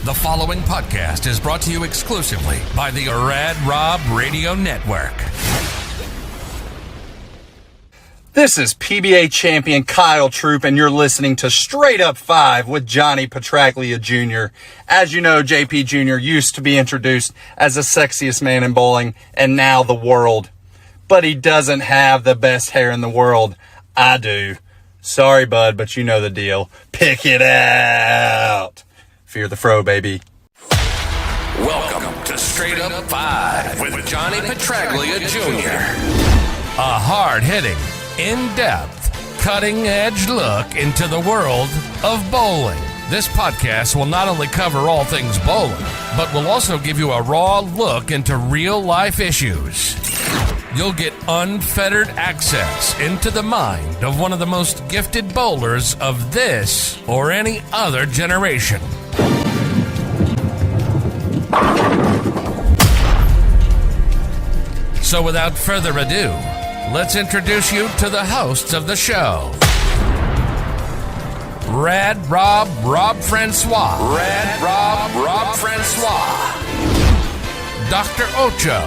The following podcast is brought to you exclusively by the Rad Rob Radio Network. This is PBA champion Kyle Troop, and you're listening to Straight Up 5 with Johnny Petraglia Jr. As you know, JP Jr. used to be introduced as the sexiest man in bowling, and now the world. But he doesn't have the best hair in the world. I do. Sorry, bud, but you know the deal. Pick it out. Fear the fro, baby. Welcome to Straight Up 5 with Johnny Petraglia Jr. A hard-hitting, in-depth, cutting-edge look into the world of bowling. This podcast will not only cover all things bowling, but will also give you a raw look into real-life issues. You'll get unfettered access into the mind of one of the most gifted bowlers of this or any other generation. So without further ado, let's introduce you to the hosts of the show. Rad Rob Francois. Rad Rob Francois. Dr. Ocho.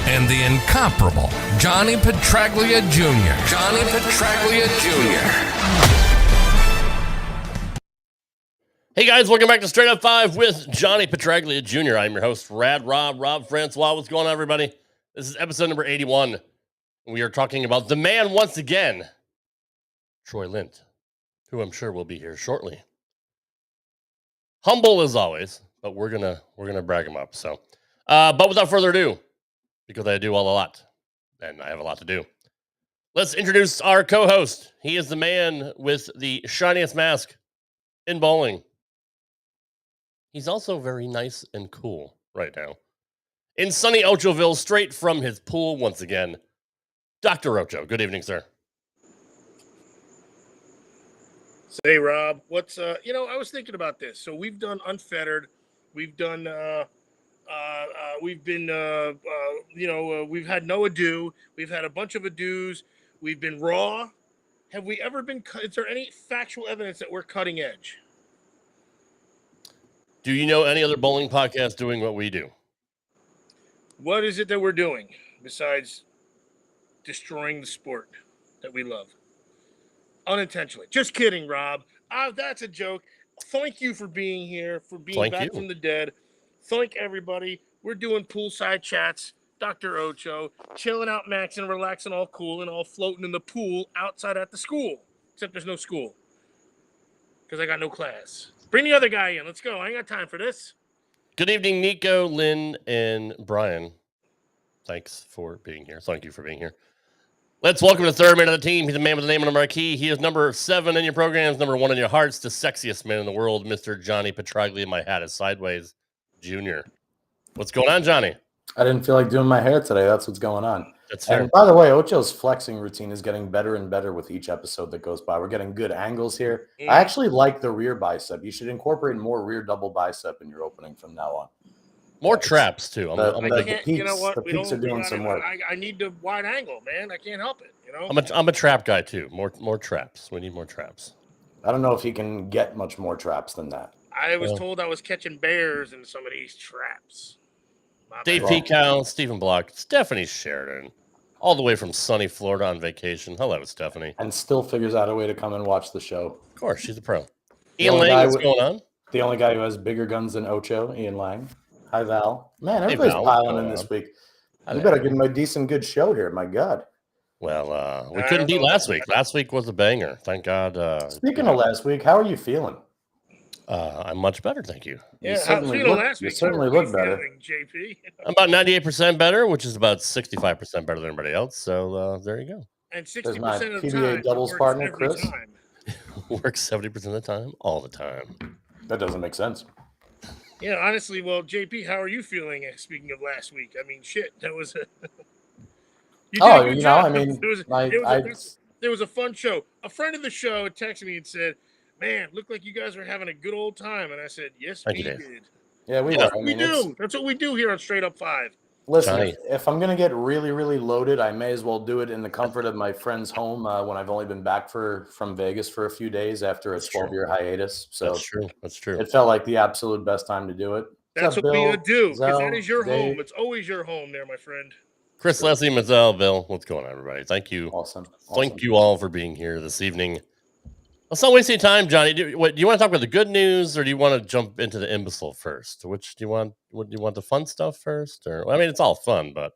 And the incomparable Johnny Petraglia Jr. Johnny Petraglia Jr. Hey guys, welcome back to Straight Up 5 with Johnny Petraglia Jr. I'm your host, Rad Rob Francois. What's going on, everybody? This is episode number 81. We are talking about the man once again, Troy Lint, who I'm sure will be here shortly. Humble as always, but we're gonna brag him up. So, but without further ado, because I do all a lot, and I have a lot to do. Let's introduce our co-host. He is the man with the shiniest mask in bowling. He's also very nice and cool right now. In sunny Ochoville, straight from his pool once again, Dr. Ocho. Good evening, sir. Say, Rob, what's, I was thinking about this. So we've done Unfettered. We've done, we've had no ado. We've had a bunch of ados. We've been raw. Have we ever been, is there any factual evidence that we're cutting edge? Do you know any other bowling podcast doing what we do? What is it that we're doing besides destroying the sport that we love? Unintentionally. Just kidding, Rob. That's a joke. Thank you for being here, for being back from the dead. Thank everybody. We're doing poolside chats. Dr. Ocho, chilling out, maxing, relaxing, all cool, and all floating in the pool outside at the school. Except there's no school. Because I got no class. Bring the other guy in. Let's go. I ain't got time for this. Good evening, Nico, Lynn, and Brian. Thanks for being here. Thank you for being here. Let's welcome the third man of the team. He's a man with the name on the marquee. He is number 7 in your programs, number 1 in your hearts, the sexiest man in the world, Mr. Johnny Petraglia. My hat is sideways, Jr. What's going on, Johnny? I didn't feel like doing my hair today. That's what's going on. That's fair. And by the way, Ocho's flexing routine is getting better and better with each episode that goes by. We're getting good angles here. I actually like the rear bicep. You should incorporate more rear double bicep in your opening from now on. More traps, too. The peaks, you know what? the peaks are doing some work. I need the wide angle, man. I can't help it. You know. I'm a trap guy, too. More traps. We need more traps. I don't know if he can get much more traps than that. I was told I was catching bears in some of these traps. Dave Peacow, Stephen Block, Stephanie Sheridan, all the way from sunny Florida on vacation. Hello, Stephanie. And still figures out a way to come and watch the show. Of course, she's a pro. Ian Lang, what's going on? The only guy who has bigger guns than Ocho, Ian Lang. Hi, Val. Man, everybody's piling in this week. You better give him a decent, good show here. My God. Well, we couldn't beat last week. Last week was a banger. Thank God. Speaking of last week, how are you feeling? I'm much better, thank you. Yeah, you certainly look better. JP. I'm about 98% better, which is about 65% better than everybody else. So there you go. And 60% There's my of the PBA time, doubles partner, Chris. Works 70% of the time, all the time. That doesn't make sense. Yeah, honestly, well, JP, how are you feeling? Speaking of last week, I mean, shit, that was a. There was a fun show. A friend of the show had texted me and said, "Man, looked like you guys were having a good old time." And I said, "Yes, we did." Yeah, we That's were. what we do. That's what we do here on Straight Up 5. Listen, Johnny. if I'm going to get really, really loaded, I may as well do it in the comfort of my friend's home when I've only been back from Vegas for a few days after a That's true. 12-year hiatus. So That's true. That's true. it felt like the absolute best time to do it. That's What's what up, we Bill? gotta do, because that Zell, is your Dave? home. It's always your home there, my friend. Chris, Leslie, Mazel, Bill, what's going on, everybody? Thank you. Awesome. Thank you all for being here this evening. Let's not waste any time, Johnny. Do you want to talk about the good news, or do you want to jump into the imbecile first? Which do you want? What do you want, the fun stuff first, or I mean, it's all fun, but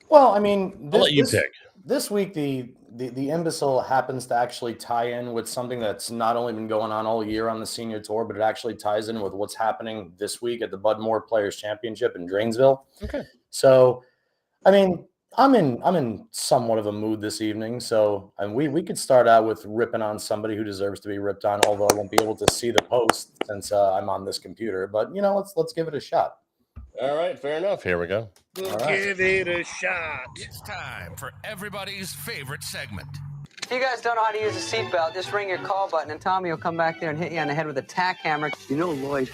Well, I mean, I'll let you pick. This week, the imbecile happens to actually tie in with something that's not only been going on all year on the senior tour, but it actually ties in with what's happening this week at the Bud Moore Players Championship in Drainsville. Okay. So, I mean, I'm in somewhat of a mood this evening. So, and we could start out with ripping on somebody who deserves to be ripped on, although I won't be able to see the post since I'm on this computer. But let's give it a shot. All right, fair enough. Here we go. We'll give it a shot. It's time for everybody's favorite segment. If you guys don't know how to use a seatbelt, just ring your call button and Tommy will come back there and hit you on the head with a tack hammer. You know, Lloyd,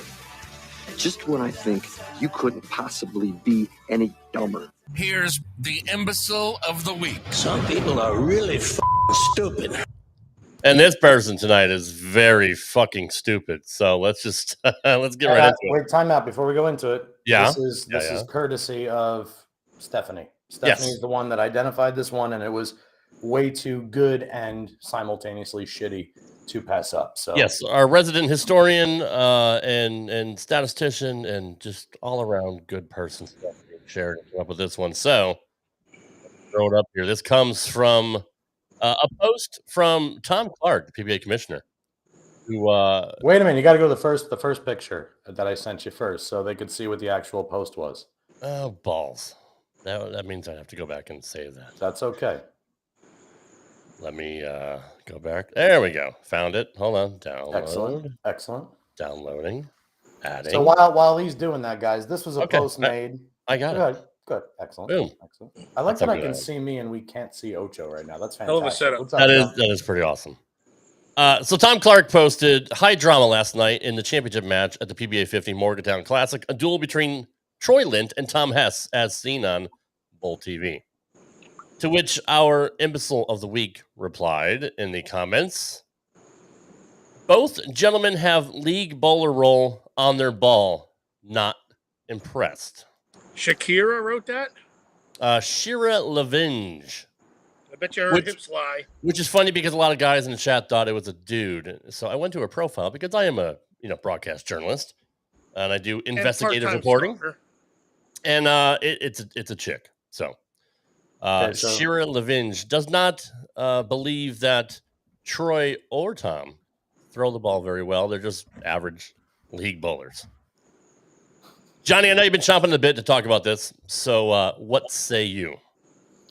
just when I think you couldn't possibly be any dumber. Here's the imbecile of the week. Some people are really stupid. And this person tonight is very fucking stupid. So let's just let's get right into it. Wait, time out before we go into it. Yeah. This is courtesy of Stephanie. Yes. Stephanie is the one that identified this one, and it was way too good and simultaneously shitty to pass up. So Yes, our resident historian and statistician and just all around good person shared up with this one. So throw it up here. This comes from a post from Tom Clark, the PBA commissioner, who wait a minute, you got to go to the first picture that I sent you first, so they could see what the actual post was. oh balls. That means I have to go back and save that. That's okay. Let me go back. There we go. Found it. Hold on. Download. Excellent. Downloading. Adding. So while he's doing that, guys, this was a Okay, post made. I got it. Good. Excellent. Boom. Excellent. I like That's that a I good can idea. see me and we can't see Ocho right now. That's Hell of a fantastic. setup. What's up, That Tom? is pretty awesome. So Tom Clark posted high drama last night in the championship match at the PBA 50 Morgantown Classic, a duel between Troy Lint and Tom Hess, as seen on Bowl TV. To which our imbecile of the week replied in the comments, both gentlemen have league bowler roll on their ball. Not impressed. Shakira wrote that? Shira Lavinge. I bet you her hips lie. Which is funny because a lot of guys in the chat thought it was a dude. So I went to her profile because I am a broadcast journalist and I do investigative reporting. Stalker. And it's a chick. So, Shira Lavinge does not believe that Troy or Tom throw the ball very well. They're just average league bowlers. Johnny, I know you've been chomping a bit to talk about this. So what say you?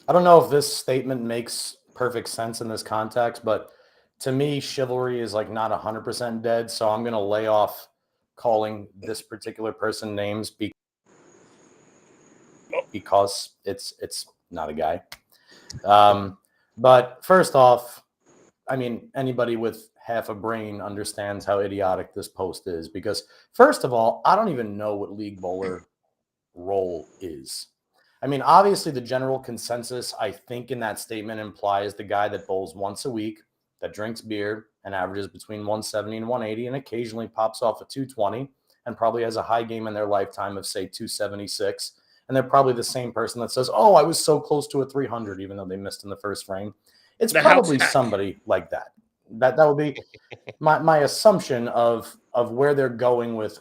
I don't know if this statement makes perfect sense in this context, but to me, chivalry is like not 100% dead. So I'm going to lay off calling this particular person names because it's not a guy. But first off, I mean, anybody with half a brain understands how idiotic this post is because first of all, I don't even know what league bowler role is. I mean, obviously the general consensus, I think in that statement implies the guy that bowls once a week, that drinks beer and averages between 170 and 180 and occasionally pops off a 220 and probably has a high game in their lifetime of say 276. And they're probably the same person that says, oh, I was so close to a 300, even though they missed in the first frame. It's probably somebody like that. That would be my assumption of where they're going with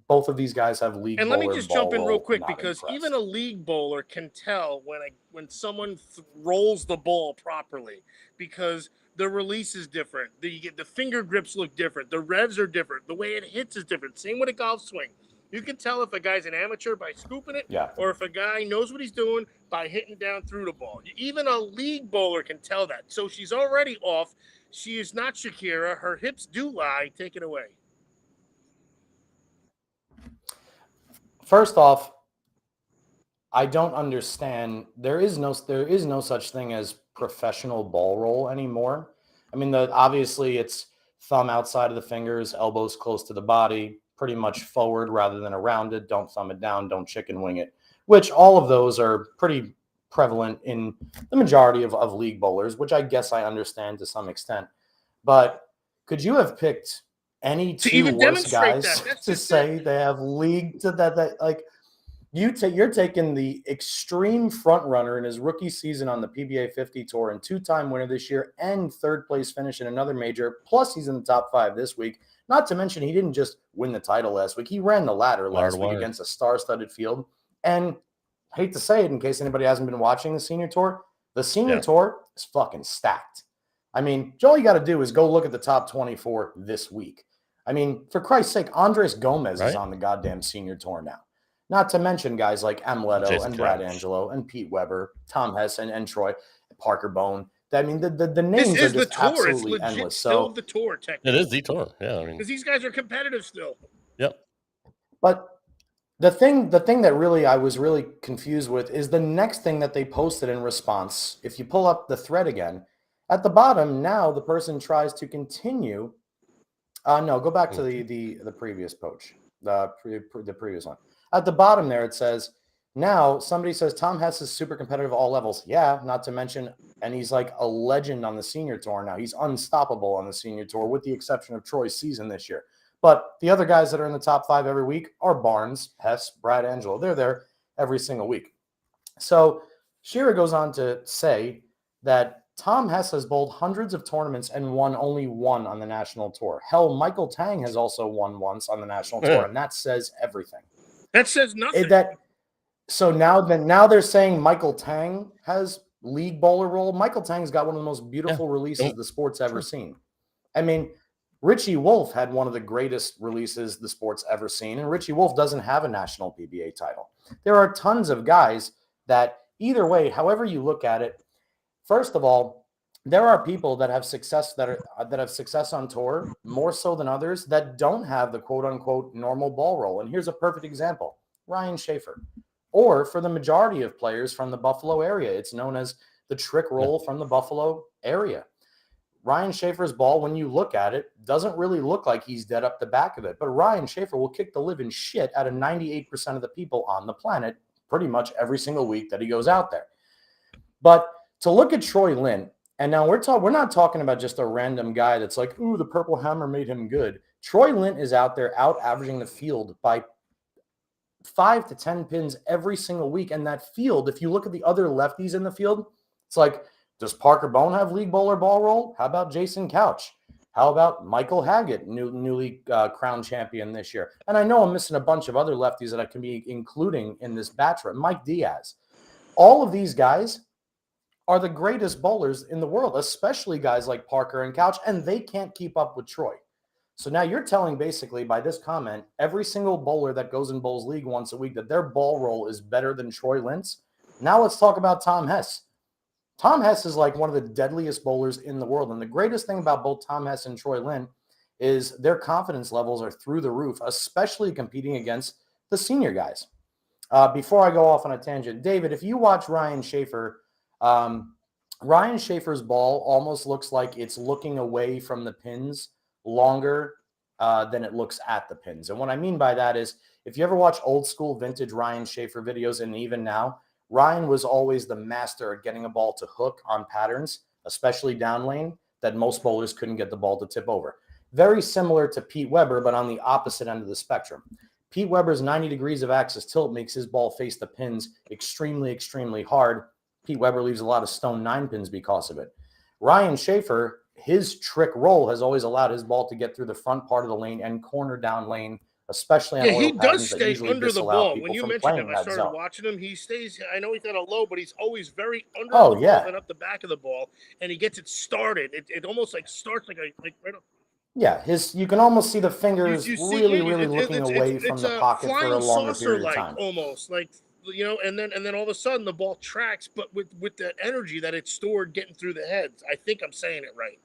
both of these guys have league. And let me just jump in real quick not because impressed. even a league bowler can tell when someone rolls the ball properly because the release is different. The finger grips look different. The revs are different. The way it hits is different. Same with a golf swing. You can tell if a guy's an amateur by scooping it, or if a guy knows what he's doing by hitting down through the ball. Even a league bowler can tell that. So she's already off. She is not Shakira. Her hips do lie. Take it away. First off, I don't understand. There is no such thing as professional ball roll anymore. I mean, obviously it's thumb outside of the fingers, elbows close to the body, pretty much forward rather than around it. Don't thumb it down. Don't chicken wing it. which all of those are pretty prevalent in the majority of league bowlers, which I guess I understand to some extent. But could you have picked any To two even worse demonstrate guys that's to just say it. they have league to that like you're taking the extreme front runner in his rookie season on the PBA 50 tour and two-time winner this year and third place finish in another major, plus he's in the top 5 this week. Not to mention he didn't just win the title last week. He ran the ladder last week against a star-studded field. And hate to say it in case anybody hasn't been watching the senior tour, the senior tour is fucking stacked. I mean, all you got to do is go look at the top 24 this week. I mean, for Christ's sake, Andres Gomez is on the goddamn senior tour now. Not to mention guys like Amleto and Brad Angelo and Pete Weber, Tom Hess and Troy, Parker Bone. I mean, the names are just absolutely it's legit endless. Still So the tour, technically. It is the tour. Yeah, I mean, because these guys are competitive still. Yep. But the thing that really I was really confused with is the next thing that they posted in response. If you pull up the thread again, at the bottom now the person tries to continue. No, go back to the previous poach, the previous one. At the bottom there, it says, now somebody says Tom Hess is super competitive at all levels. Yeah, not to mention, and he's like a legend on the senior tour now. He's unstoppable on the senior tour with the exception of Troy's season this year. But the other guys that are in the top 5 every week are Barnes, Hess, Brad Angelo. They're there every single week. So Shearer goes on to say that Tom Hess has bowled hundreds of tournaments and won only one on the national tour. Hell, Michael Tang has also won once on the national tour, and that says everything. That says nothing. So now they're saying Michael Tang has league bowler role. Michael Tang's got one of the most beautiful releases the sport's ever seen. I mean, Richie Wolf had one of the greatest releases the sport's ever seen, and Richie Wolf doesn't have a national PBA title. There are tons of guys that either way, however you look at it, first of all, there are people that have success that have success on tour more so than others that don't have the quote unquote normal ball roll. And here's a perfect example: Ryan Schaefer, or for the majority of players from the Buffalo area, it's known as the trick roll from the Buffalo area. Ryan Schaefer's ball, when you look at it, doesn't really look like he's dead up the back of it. But Ryan Schaefer will kick the living shit out of 98% of the people on the planet pretty much every single week that he goes out there. But to look at Troy Lint, and now we're not talking about just a random guy that's like, ooh, the purple hammer made him good. Troy Lint is out there out averaging the field by 5 to 10 pins every single week. And that field, if you look at the other lefties in the field, it's like, does Parker Bone have league bowler ball roll? How about Jason Couch? How about Michael Haggett, newly crowned champion this year? And I know I'm missing a bunch of other lefties that I can be including in this batch. Mike Diaz. All of these guys are the greatest bowlers in the world, especially guys like Parker and Couch, and they can't keep up with Troy. So now you're telling basically by this comment, every single bowler that goes in bowls league once a week that their ball roll is better than Troy Lint's. Now let's talk about Tom Hess. Tom Hess is like one of the deadliest bowlers in the world. And the greatest thing about both Tom Hess and Troy Lint is their confidence levels are through the roof, especially competing against the senior guys. Before I go off on a tangent, David, if you watch Ryan Schaefer, Ryan Schaefer's ball almost looks like it's looking away from the pins longer than it looks at the pins. And what I mean by that is if you ever watch old school vintage Ryan Schaefer videos, and even now, Ryan was always the master at getting a ball to hook on patterns, especially down lane, that most bowlers couldn't get the ball to tip over. Very similar to Pete Weber, but on the opposite end of the spectrum. Pete Weber's 90 degrees of axis tilt makes his ball face the pins extremely, extremely hard. Pete Weber leaves a lot of stone 9 pins because of it. Ryan Schaefer, his trick roll has always allowed his ball to get through the front part of the lane and corner down lane, especially on oil patterns that usually under the disallow ball. people When you from mentioned playing him, I that started zone. watching him. He stays, I know he's at a low, but he's always very under the ball and up the back of the ball, and he gets it started. It almost like starts like right up. Yeah, you can almost see the fingers really looking away from the pocket for a longer period of time. Almost like, you know, and then all of a sudden the ball tracks, but with the energy that it's stored getting through the heads. I think I'm saying it right.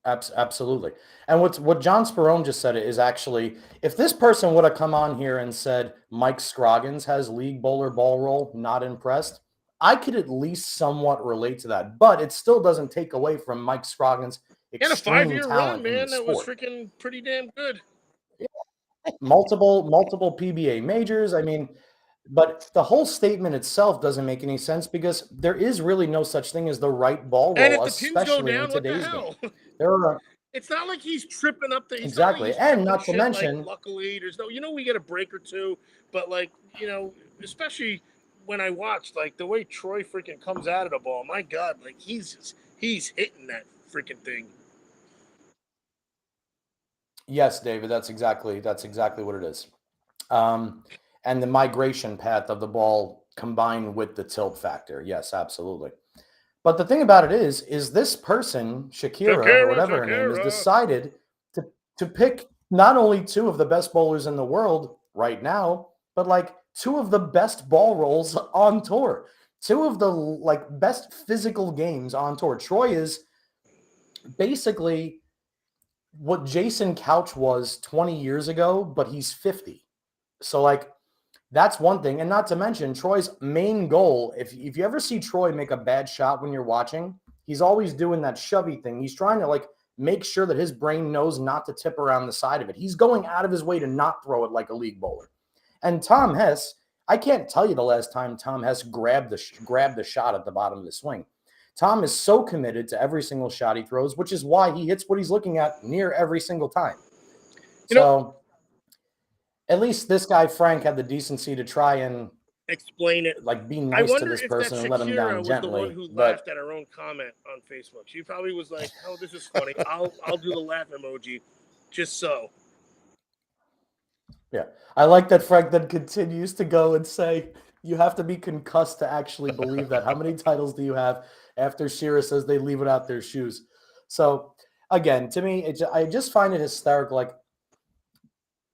Absolutely. And what John Sperone just said is actually, if this person would have come on here and said Mike Scroggins has league bowler ball roll, not impressed, I could at least somewhat relate to that. But it still doesn't take away from Mike Scroggins' extreme and a 5-year talent run, man, in the that was sport. freaking pretty damn good. Yeah. multiple PBA majors. I mean, but the whole statement itself doesn't make any sense because there is really no such thing as the right ball And roll, if the pins go especially in down, what the today's game. hell? There are It's not like he's tripping up the. It's not like exactly, he's and tripping not to shit. mention, Like, luckily, there's no. We get a break or two, but like, especially when I watched like the way Troy freaking comes out of the ball. My God, like he's hitting that freaking thing. yes, David, that's exactly what it is. And the migration path of the ball combined with the tilt factor. Yes, absolutely. But the thing about it is this person, Shakira, or whatever her name is, decided to pick not only two of the best bowlers in the world right now, but like two of the best ball rolls on tour, two of the like best physical games on tour. Troy is basically what Jason Couch was 20 years ago, but he's 50. So like that's one thing. And not to mention Troy's main goal, if you ever see Troy make a bad shot when you're watching, he's always doing that shovey thing. He's trying to like make sure that his brain knows not to tip around the side of it. He's going out of his way to not throw it like a league bowler. And Tom Hess, I can't tell you the last time Tom Hess grabbed the shot at the bottom of the swing. Tom is so committed to every single shot he throws, which is why he hits what he's looking at near every single time. So at least this guy, Frank, had the decency to try and explain it. Like, be nice to this person and let him down was gently. The one who laughed at her own comment on Facebook. She probably was like, "Oh, this is funny. I'll do the laugh emoji, just so." Yeah, I like that Frank then continues to go and say, "You have to be concussed to actually believe that." How many titles do you have? After Shira says they leave without their shoes. So again, to me, I just find it hysterical. Like,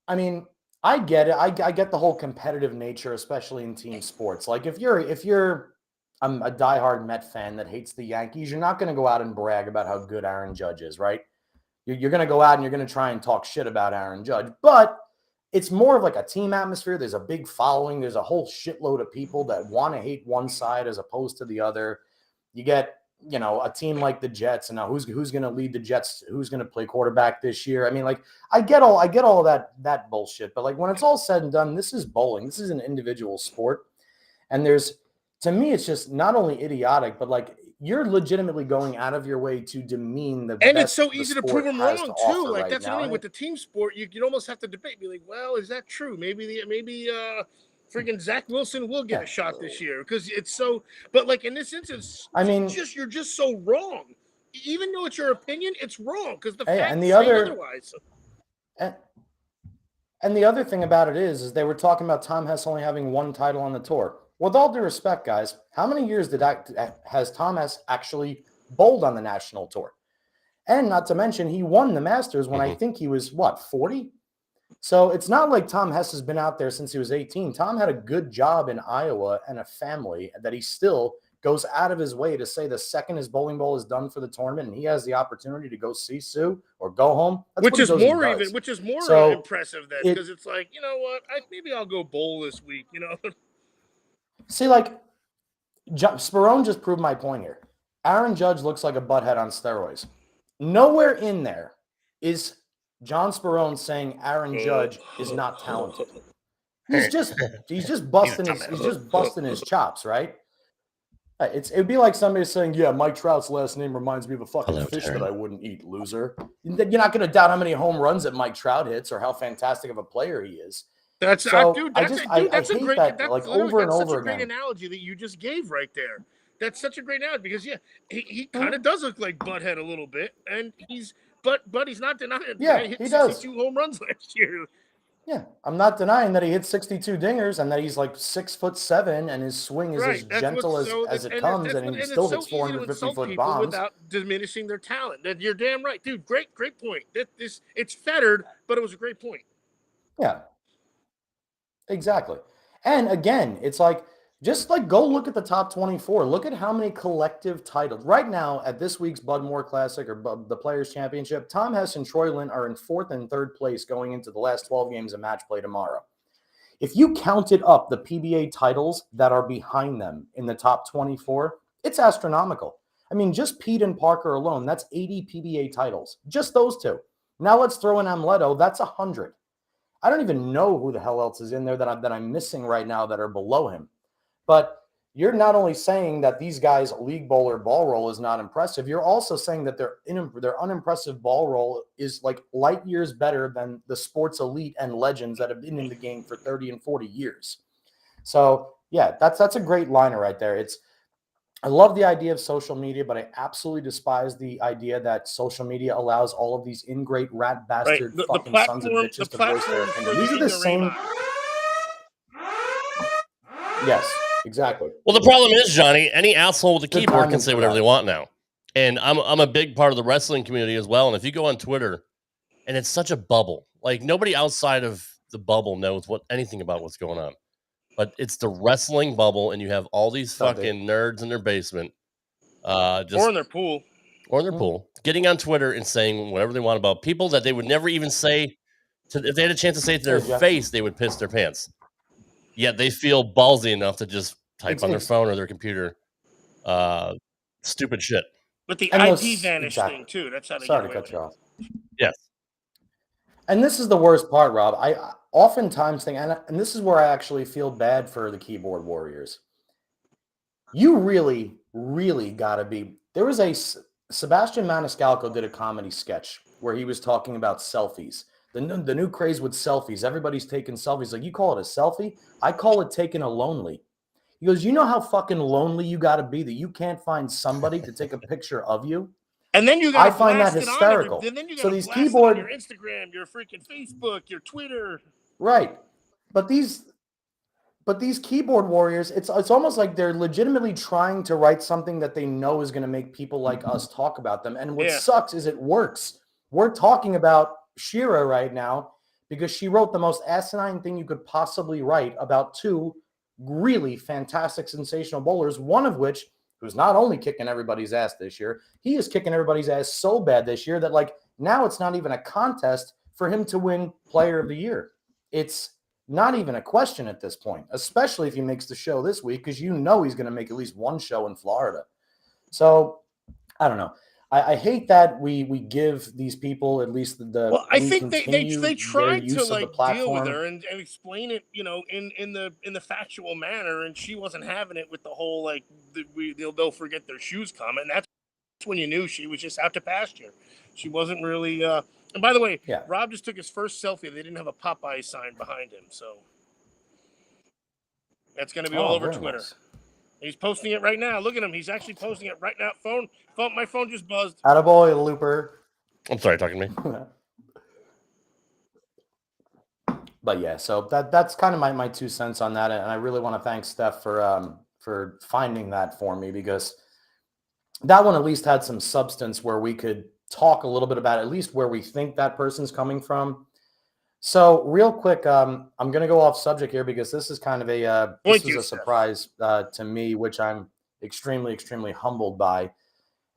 I mean, I get it. I get the whole competitive nature, especially in team sports. Like if you're a diehard Met fan that hates the Yankees, you're not going to go out and brag about how good Aaron Judge is, right? You're going to go out and you're going to try and talk shit about Aaron Judge, but it's more of like a team atmosphere. There's a big following. There's a whole shitload of people that want to hate one side as opposed to the other. You get, a team like the Jets, and now who's going to lead the Jets? Who's going to play quarterback this year? I mean, like, I get all of that bullshit, but like when it's all said and done, this is bowling. This is an individual sport, and to me, it's just not only idiotic, but like you're legitimately going out of your way to demean the and best it's so easy to prove them wrong too. Like right that's now. what I mean with the team sport. You can almost have to debate. Be like, well, is that true? Maybe freaking Zach Wilson will get a shot this year because it's so. But like in this instance, I mean, you're just so wrong. Even though it's your opinion, it's wrong because the facts say otherwise. And the other thing about it is they were talking about Tom Hess only having one title on the tour. With all due respect, guys, how many years has Tom Hess actually bowled on the national tour? And not to mention, he won the Masters when I think he was, 40? So it's not like Tom Hess has been out there since he was 18. Tom had a good job in Iowa and a family that he still goes out of his way to say the second his bowling ball is done for the tournament and he has the opportunity to go see Sue or go home. Which is more impressive then because it's like, you know what, maybe I'll go bowl this week, See, like, Sperone just proved my point here. Aaron Judge looks like a butthead on steroids. Nowhere in there is John Sperone saying Aaron Judge is not talented. He's just busting his chops, right? It'd be like somebody saying, "Yeah, Mike Trout's last name reminds me of a fucking fish that I wouldn't eat, loser." You're not going to doubt how many home runs that Mike Trout hits or how fantastic of a player he is. That's a great analogy that you just gave right there. That's such a great analogy because he kind of does look like Butthead a little bit, and he's not denying it. Yeah, he hit he 62 home runs last year. Yeah, I'm not denying that he hit 62 dingers and that he's like 6'7" and his swing is as gentle as it comes, and he still hits 450-foot bombs without diminishing their talent. That you're damn right, dude. Great point. It's fettered, but it was a great point. Yeah. Exactly. And again, it's like, just like go look at the top 24. Look at how many collective titles. Right now, at this week's Bud Moore Classic or the Players' Championship, Tom Hess and Troy Lint are in 4th and 3rd place going into the last 12 games of match play tomorrow. If you counted up the PBA titles that are behind them in the top 24, it's astronomical. I mean, just Pete and Parker alone, that's 80 PBA titles. Just those two. Now let's throw in Amleto, that's 100. I don't even know who the hell else is in there that I'm missing right now that are below him. But you're not only saying that these guys' league bowler ball roll is not impressive, you're also saying that their unimpressive ball roll is like light years better than the sports elite and legends that have been in the game for 30 and 40 years. So yeah, that's a great liner right there. I love the idea of social media, but I absolutely despise the idea that social media allows all of these ingrate rat bastard The fucking sons of platform, bitches the to voice their platform opinion. for These the are the ignoramus. same. Yes, exactly. Well, the problem is, Johnny, any asshole with a Good keyboard can timing say for whatever that. they want now. And I'm a big part of the wrestling community as well. And if you go on Twitter, and it's such a bubble, like nobody outside of the bubble knows anything about what's going on. But it's the wrestling bubble, and you have all these fucking nerds in their basement, Or in their pool. getting on Twitter and saying whatever they want about people that they would never even say if they had a chance to say it to their face, they would piss their pants. Yet they feel ballsy enough to just type on their phone or their computer stupid shit. But the IP vanish thing too. That's how they get away with it. you off. Yes. And this is the worst part, Rob. I oftentimes think, and this is where I actually feel bad for the keyboard warriors. You really, really got to be. There was Sebastian Maniscalco did a comedy sketch where he was talking about selfies. The new craze with selfies. Everybody's taking selfies. Like, you call it a selfie? I call it taking a lonely. He goes, you know how fucking lonely you got to be that you can't find somebody to take a picture of you? And then you got I find that hysterical. Then you got so to these blast keyboard it on your Instagram, your freaking Facebook, your Twitter. Right. But these keyboard warriors, it's almost like they're legitimately trying to write something that they know is going to make people like us talk about them. And what sucks is it works. We're talking about Shira right now because she wrote the most asinine thing you could possibly write about two really fantastic, sensational bowlers, one of which who's not only kicking everybody's ass this year, he is kicking everybody's ass so bad this year that, like, now it's not even a contest for him to win Player of the Year. It's not even a question at this point, especially if he makes the show this week, because you know he's going to make at least one show in Florida. So, I don't know. I hate that we give these people at least the. Well, I think they tried to like deal with her and explain it, you know, in the factual manner, and she wasn't having it with the whole like they'll forget their shoes comment. And that's when you knew she was just out to pasture. She wasn't really. And by the way, Rob just took his first selfie. They didn't have a Popeye sign behind him, so that's going to be all over Twitter. Nice. He's posting it right now. Look at him. He's actually posting it right now. My phone just buzzed. Attaboy, Looper. I'm sorry, talking to me. But yeah, so that's kind of my 2 cents on that. And I really want to thank Steph for finding that for me, because that one at least had some substance where we could talk a little bit about at least where we think that person's coming from. So real quick, I'm going to go off subject here because this is kind of a surprise to me, which I'm extremely, extremely humbled by.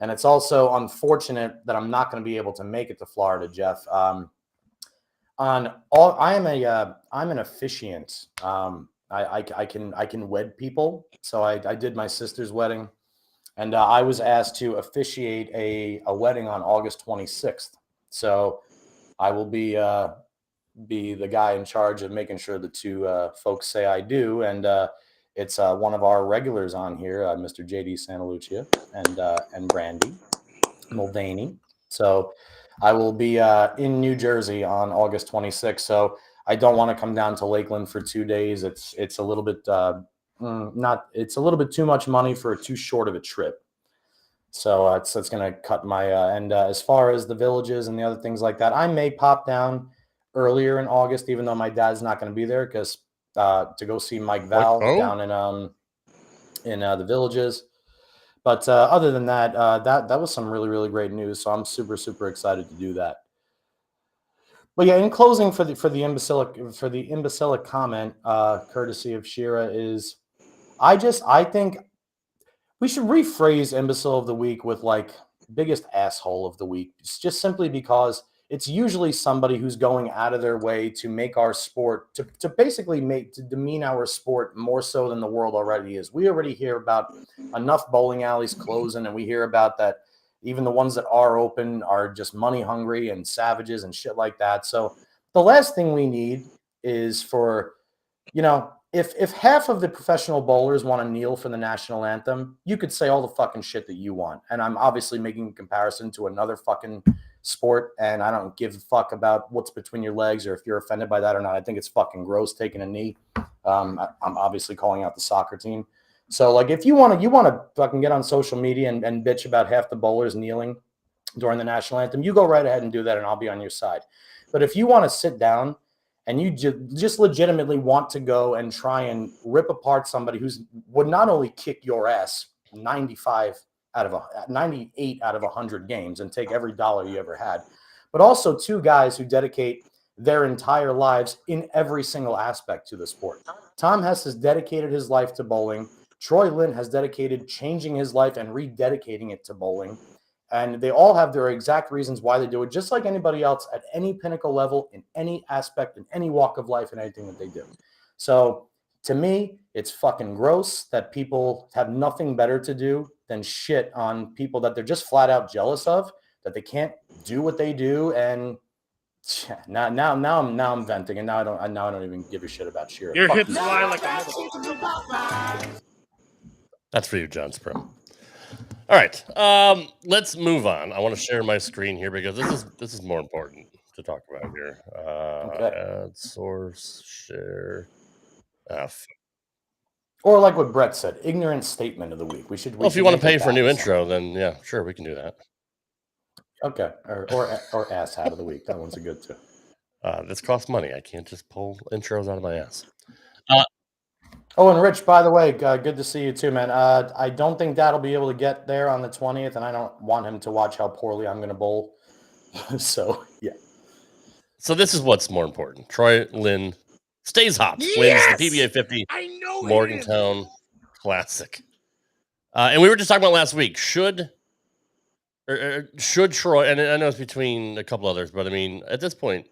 And it's also unfortunate that I'm not going to be able to make it to Florida, Jeff. I'm an officiant. I can wed people. So I did my sister's wedding, and I was asked to officiate a wedding on August 26th. So I will be the guy in charge of making sure the two folks say I do. And it's one of our regulars on here, Mr. JD Santa Lucia and Brandy Mulvaney. So I will be in New Jersey on August 26th. So I don't want to come down to Lakeland for 2 days. It's a little bit it's a little bit too much money for too short of a trip. So it's going to cut my and as far as the villages and the other things like that, I may pop down earlier in August, even though my dad's not going to be there, because to go see Mike Val down in the villages. But other than that, that was some really, really great news. So I'm super, super excited to do that. But yeah, in closing for the imbecilic comment, courtesy of Shira, is I think we should rephrase imbecile of the week with like biggest asshole of the week. It's just simply because it's usually somebody who's going out of their way to make our sport, to basically to demean our sport more so than the world already is. We already hear about enough bowling alleys closing, and we hear about that even the ones that are open are just money hungry and savages and shit like that. So the last thing we need is for, if half of the professional bowlers want to kneel for the national anthem, you could say all the fucking shit that you want. And I'm obviously making a comparison to another fucking sport, and I don't give a fuck about what's between your legs or if you're offended by that or not. I think it's fucking gross taking a knee. I'm obviously calling out the soccer team. So, like, if you want to fucking get on social media and bitch about half the bowlers kneeling during the national anthem, you go right ahead and do that, and I'll be on your side. But if you want to sit down and you just legitimately want to go and try and rip apart somebody would not only kick your ass 98 out of 100 games and take every dollar you ever had, but also two guys who dedicate their entire lives in every single aspect to the sport. Tom Hess has dedicated his life to bowling. Troy Lint has dedicated changing his life and rededicating it to bowling. And they all have their exact reasons why they do it, just like anybody else at any pinnacle level, in any aspect, in any walk of life, and anything that they do. So to me, it's fucking gross that people have nothing better to do than shit on people that they're just flat out jealous of, that they can't do what they do. And now I'm venting, and now I don't even give a shit about cheer. Your hips fly like a motherfucker. That's for you, John Sprum. All right, let's move on. I want to share my screen here because this is more important to talk about here. Okay. Add source, share. Or like what Brett said, ignorant statement of the week. Well, if you want to pay for a new intro, then yeah, sure, we can do that. Okay, or ass hat of the week. That one's a good too. This costs money. I can't just pull intros out of my ass. Oh, and Rich, by the way, good to see you too, man. I don't think Dad'll be able to get there on the 20th, and I don't want him to watch how poorly I'm going to bowl. So, yeah. So this is what's more important. Troy Lint stays hot, wins the PBA 50 Morgantown Classic. And we were just talking about last week. Should Troy, and I know it's between a couple others, but I mean, at this point,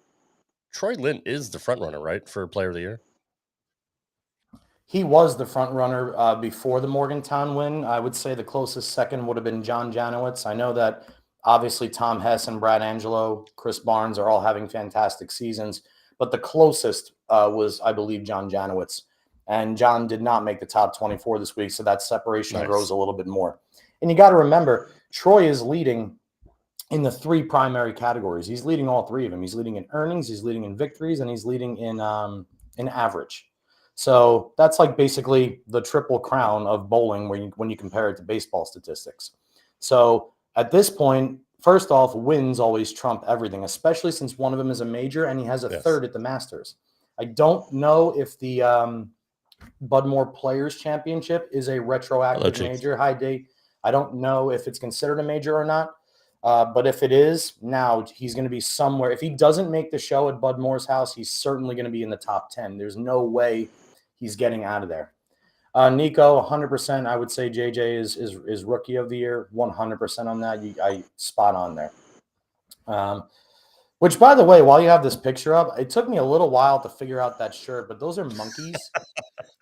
Troy Lint is the front runner, right, for Player of the Year? He was the front runner before the Morgantown win. I would say the closest second would have been John Janowitz. I know that obviously Tom Hess and Brad Angelo, Chris Barnes are all having fantastic seasons, but the closest was, I believe, John Janowitz. And John did not make the top 24 this week, so that separation grows a little bit more. And you got to remember, Troy is leading in the three primary categories. He's leading all three of them. He's leading in earnings, he's leading in victories, and he's leading in average. So that's like basically the triple crown of bowling when you compare it to baseball statistics. So at this point, first off, wins always trump everything, especially since one of them is a major and he has a third at the Masters. I don't know if the Budmore Players Championship is a retroactive major. Hi, Dave. I don't know if it's considered a major or not. But if it is, now he's going to be somewhere. If he doesn't make the show at Bud Moore's house, he's certainly going to be in the top 10. There's no way he's getting out of there. Nico, 100%. I would say JJ is rookie of the year. 100% on that. I spot on there. Which, by the way, while you have this picture up, it took me a little while to figure out that shirt, but those are monkeys.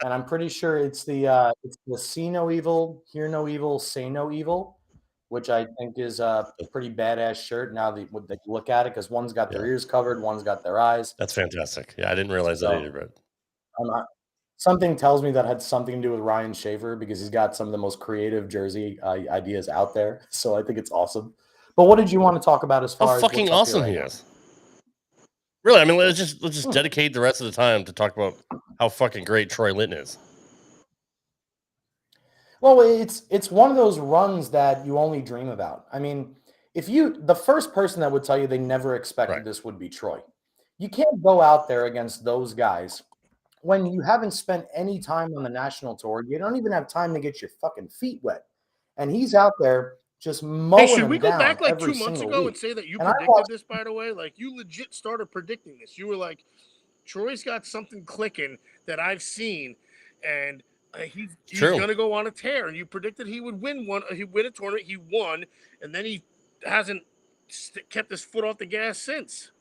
And I'm pretty sure it's the see no evil, hear no evil, say no evil, which I think is a pretty badass shirt now that you look at it, because one's got their ears covered, one's got their eyes. That's fantastic. Yeah, I didn't realize that either, but something tells me that had something to do with Ryan Shaver, because he's got some of the most creative jersey ideas out there. So I think it's awesome. But what did you want to talk about as far as how fucking awesome he is? Really, I mean, let's just dedicate the rest of the time to talk about how fucking great Troy Lint is. Well, it's one of those runs that you only dream about. I mean, the first person that would tell you they never expected this would be Troy. You can't go out there against those guys when you haven't spent any time on the national tour. You don't even have time to get your fucking feet wet. And he's out there just mowing should we go down back like 2 every months single ago week. and say that you And predicted this, by the way? Like, you legit started predicting this. You were like, Troy's got something clicking that I've seen, and he's going to go on a tear. And you predicted he would win one. He'd win a tournament. He won, and then he hasn't kept his foot off the gas since.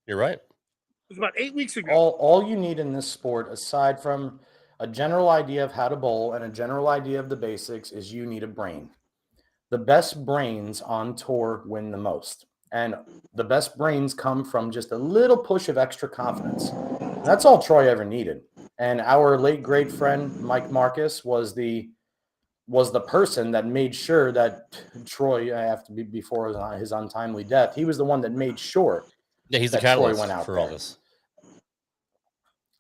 You're right. It was about 8 weeks ago. All you need in this sport, aside from a general idea of how to bowl and a general idea of the basics, is you need a brain. The best brains on tour win the most. And the best brains come from just a little push of extra confidence. That's all Troy ever needed. And our late great friend Mike Marcus was the person that made sure that Troy, before his untimely death, he was the one that made sure Yeah, he's the that Troy catalyst went out for there. all this.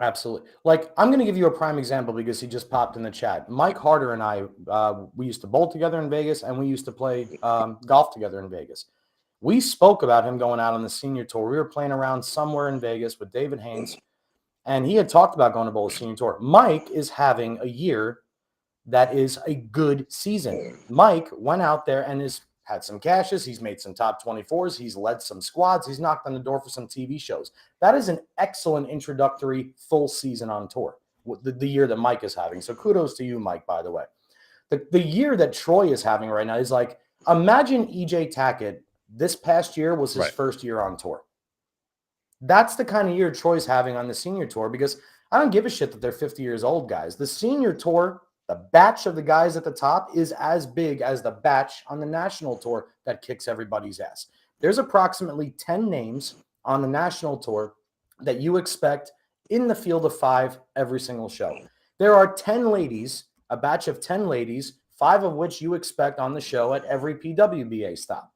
Absolutely. Like, I'm going to give you a prime example because he just popped in the chat. Mike Harder and I, we used to bowl together in Vegas, and we used to play golf together in Vegas. We spoke about him going out on the senior tour. We were playing around somewhere in Vegas with David Haynes, and he had talked about going to bowl senior tour. Mike is having a year that is a good season. Mike went out there and has had some cashes. He's made some top 24s. He's led some squads. He's knocked on the door for some TV shows. That is an excellent introductory full season on tour, the year that Mike is having. So kudos to you, Mike, by the way. The year that Troy is having right now is like, imagine EJ Tackett this past year was his first year on tour. That's the kind of year Troy's having on the senior tour, because I don't give a shit that they're 50 years old, guys. The senior tour, the batch of the guys at the top, is as big as the batch on the national tour that kicks everybody's ass. There's approximately 10 names on the national tour that you expect in the field of 5 every single show. There are 10 ladies, a batch of 10 ladies, 5 of which you expect on the show at every PWBA stop.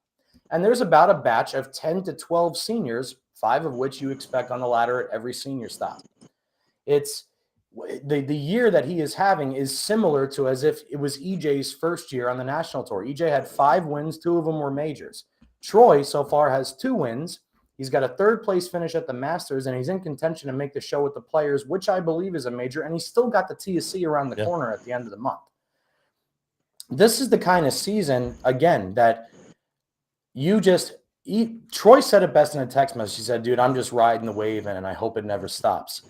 And there's about a batch of 10 to 12 seniors, 5 of which you expect on the ladder at every senior stop. It's the year that he is having is similar to as if it was EJ's first year on the national tour. EJ had 5 wins, 2 of them were majors. Troy so far has 2 wins. He's got a 3rd place finish at the Masters, and he's in contention to make the show with the Players, which I believe is a major, and he's still got the TSC around the corner at the end of the month. This is the kind of season, again, that you just eat. Troy said it best in a text message. He said, dude, I'm just riding the wave, and I hope it never stops.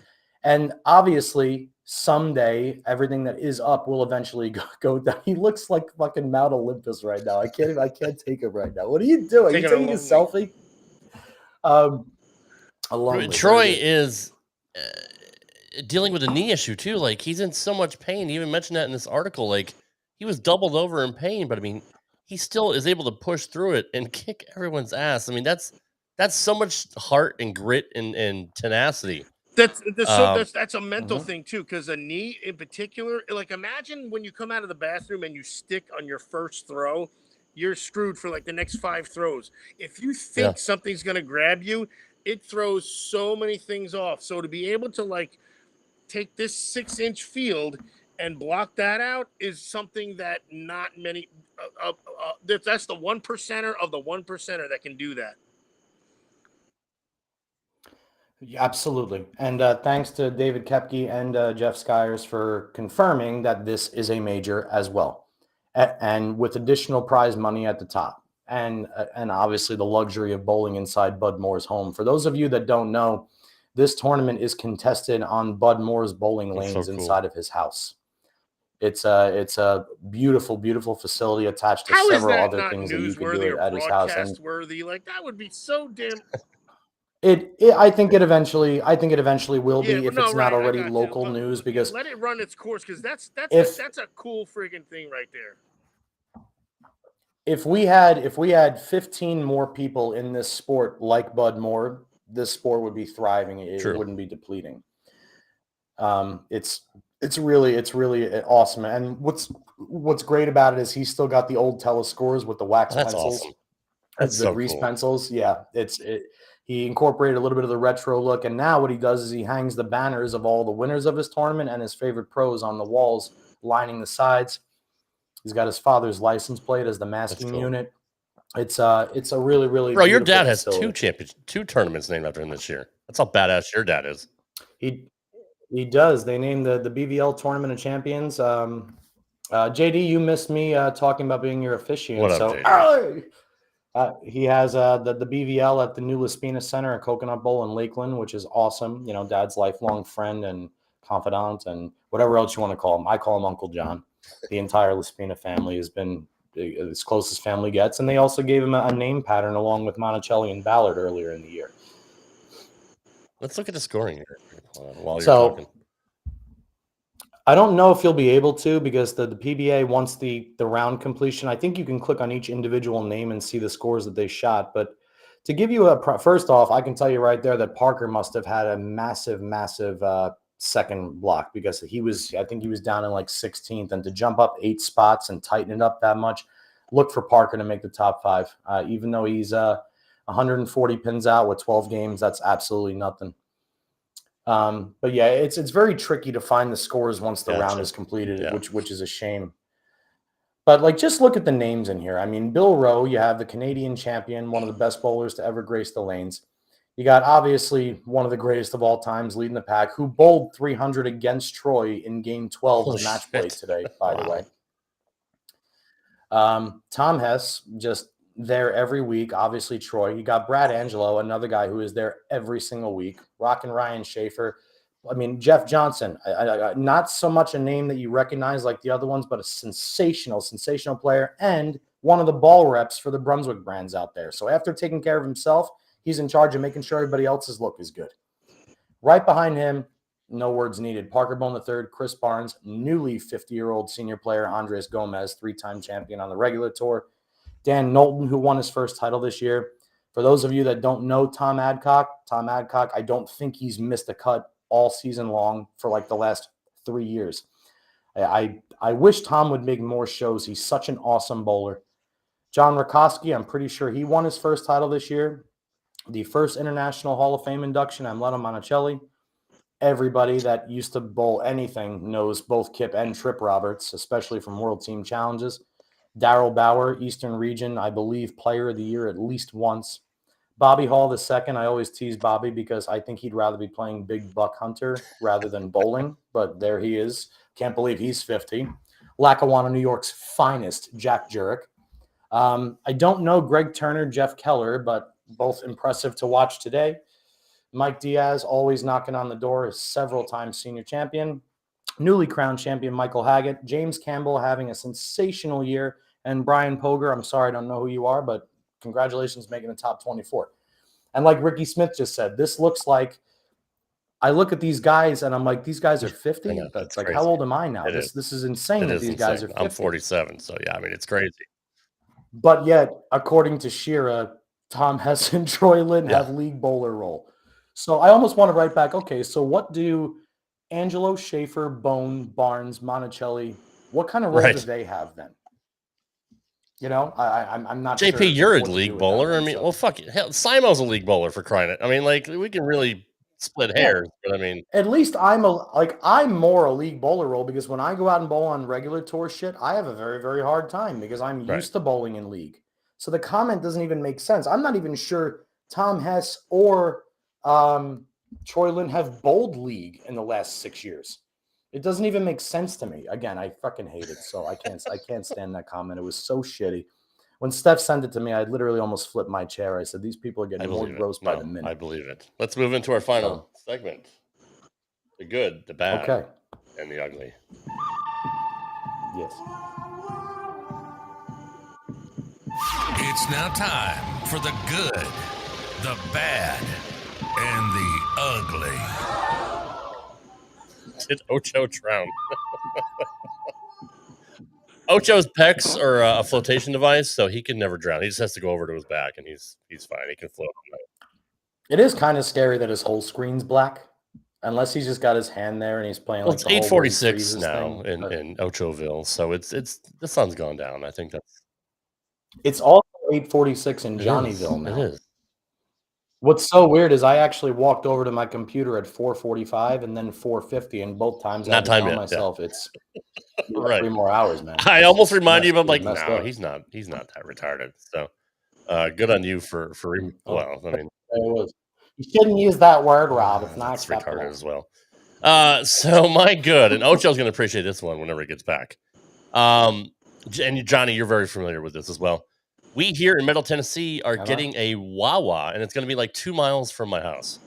And obviously, someday, everything that is up will eventually go down. He looks like fucking Mount Olympus right now. I can't take it right now. What are you doing? Are you taking a selfie? Troy is dealing with a knee issue too. Like, he's in so much pain. He even mentioned that in this article. Like, he was doubled over in pain, but I mean, he still is able to push through it and kick everyone's ass. I mean, that's so much heart and grit and tenacity. That's a mental thing too, because a knee in particular, like, imagine when you come out of the bathroom and you stick on your first throw, you're screwed for like the next 5 throws. If you think something's going to grab you, it throws so many things off. So to be able to like take this 6-inch field and block that out is something that not many that's the 1%er of the 1%er that can do that. Yeah, absolutely. And thanks to David Kepke and Jeff Skyers for confirming that this is a major as well, and with additional prize money at the top, and obviously the luxury of bowling inside Bud Moore's home. For those of you that don't know, this tournament is contested on Bud Moore's bowling lanes inside of his house. It's a beautiful, beautiful facility attached to several other things that you can do at his house. And worthy, like, that would be so damn. I think it eventually will be, if it's not already local news, because let it run its course, because that's a cool friggin' thing right there. If we had 15 more people in this sport like Bud Moore, this sport would be thriving. It wouldn't be depleting. It's really awesome. And what's great about it is he's still got the old telescores with the wax pencils. Awesome. That's the grease cool. pencils. Yeah, he incorporated a little bit of the retro look, and now what he does is he hangs the banners of all the winners of his tournament and his favorite pros on the walls, lining the sides. He's got his father's license plate as the masking unit. It's a really, really bro. Your dad has facility. 2 tournaments named after him this year. That's how badass your dad is. He does. They named the BVL Tournament of Champions. JD, you missed me talking about being your officiant. What up, JD? He has the BVL at the new Laspina Center at Coconut Bowl in Lakeland, which is awesome. You know, Dad's lifelong friend and confidant and whatever else you want to call him. I call him Uncle John. The entire Laspina family has been as close as family gets, and they also gave him a name pattern along with Monticelli and Ballard earlier in the year. Let's look at the scoring here while you're talking. I don't know if you'll be able to, because the PBA wants the round completion. I think you can click on each individual name and see the scores that they shot, but To give you first off, I can tell you right there that Parker must have had a massive second block, because I think he was down in like 16th, and to jump up 8 spots and tighten it up that much, look for Parker to make the top 5. Even though he's 140 pins out with 12 games, that's absolutely nothing. But yeah, it's very tricky to find the scores once the round is completed, which is a shame. But like, just look at the names in here. I mean, Bill Rowe, you have the Canadian champion, one of the best bowlers to ever grace the lanes. You got obviously one of the greatest of all times leading the pack, who bowled 300 against Troy in game 12 of match play today, by the way. Tom Hess, just there every week. Obviously, Troy. You got Brad Angelo, another guy who is there every single week. Rockin' Ryan Schaefer. I mean, Jeff Johnson, not so much a name that you recognize like the other ones, but a sensational player, and one of the ball reps for the Brunswick brands out there. So after taking care of himself, he's in charge of making sure everybody else's look is good. Right behind him, no words needed, Parker Bone III, Chris Barnes, newly 50-year-old senior player Andres Gomez, 3-time champion on the regular tour, Dan Knowlton, who won his first title this year. For those of you that don't know Tom Adcock, I don't think he's missed a cut all season long for like the last 3 years. I wish Tom would make more shows. He's such an awesome bowler. John Rakowski, I'm pretty sure he won his first title this year. The first International Hall of Fame induction, Amleto Monticelli. Everybody that used to bowl anything knows both Kip and Trip Roberts, especially from World Team Challenges. Darrell Bauer, Eastern Region, I believe, Player of the Year at least once. Bobby Hall II, I always tease Bobby because I think he'd rather be playing Big Buck Hunter rather than bowling, but there he is. Can't believe he's 50. Lackawanna, New York's finest, Jack Jurek. I don't know Greg Turner, Jeff Keller, but both impressive to watch today. Mike Diaz, always knocking on the door, is several times senior champion. Newly crowned champion Michael Haggett. James Campbell having a sensational year. And Brian Poger, I'm sorry, I don't know who you are, but congratulations making the top 24. And like Ricky Smith just said, this looks like, I look at these guys and I'm like, these guys are 50. Know, that's like, crazy. How old am I now? This is insane that these guys are 50. I'm 47. So yeah, I mean, it's crazy. But yet, according to Shira, Tom Hess and Troy Lint have league bowler role. So I almost want to write back, okay, so what do Angelo, Schaefer, Bone, Barnes, Monticelli, what kind of role do they have then? You know, I'm not JP, sure. You're a league bowler. I mean, well, fuck it. Hell, Simo's a league bowler, for crying out. I mean, like, we can really split hairs, but I mean, at least I'm more a league bowler role, because when I go out and bowl on regular tour shit, I have a very, very hard time because I'm used to bowling in league. So the comment doesn't even make sense. I'm not even sure Tom Hess or Troy Lint have bowled league in the last 6 years. It doesn't even make sense to me. Again, I fucking hate it. So I can't stand that comment. It was so shitty. When Steph sent it to me, I literally almost flipped my chair. I said, these people are getting more gross by the minute. I believe it. Let's move into our final segment. The good, the bad, and the ugly. Yes. It's now time for the good, the bad, and the ugly. Did Ocho drown? Ocho's pecs are a flotation device, so he can never drown. He just has to go over to his back, and he's fine. He can float. It is kind of scary that his whole screen's black, unless he's just got his hand there and he's playing. Well, it's 8:46 now in Ochoville, so it's the sun's gone down. I think that's. It's also 8:46 in Johnnyville now. It is. What's so weird is I actually walked over to my computer at 4:45 and then 4:50, and both times I told myself it's 3 more hours, man. I almost remind you, but I'm like, no, he's not that retarded. So, good on you for well, I mean, you shouldn't use that word, Rob. It's not retarded as well. So my good, and Ocho's going to appreciate this one whenever he gets back. And Johnny, you're very familiar with this as well. We here in Middle Tennessee are getting a Wawa, and it's going to be like 2 miles from my house.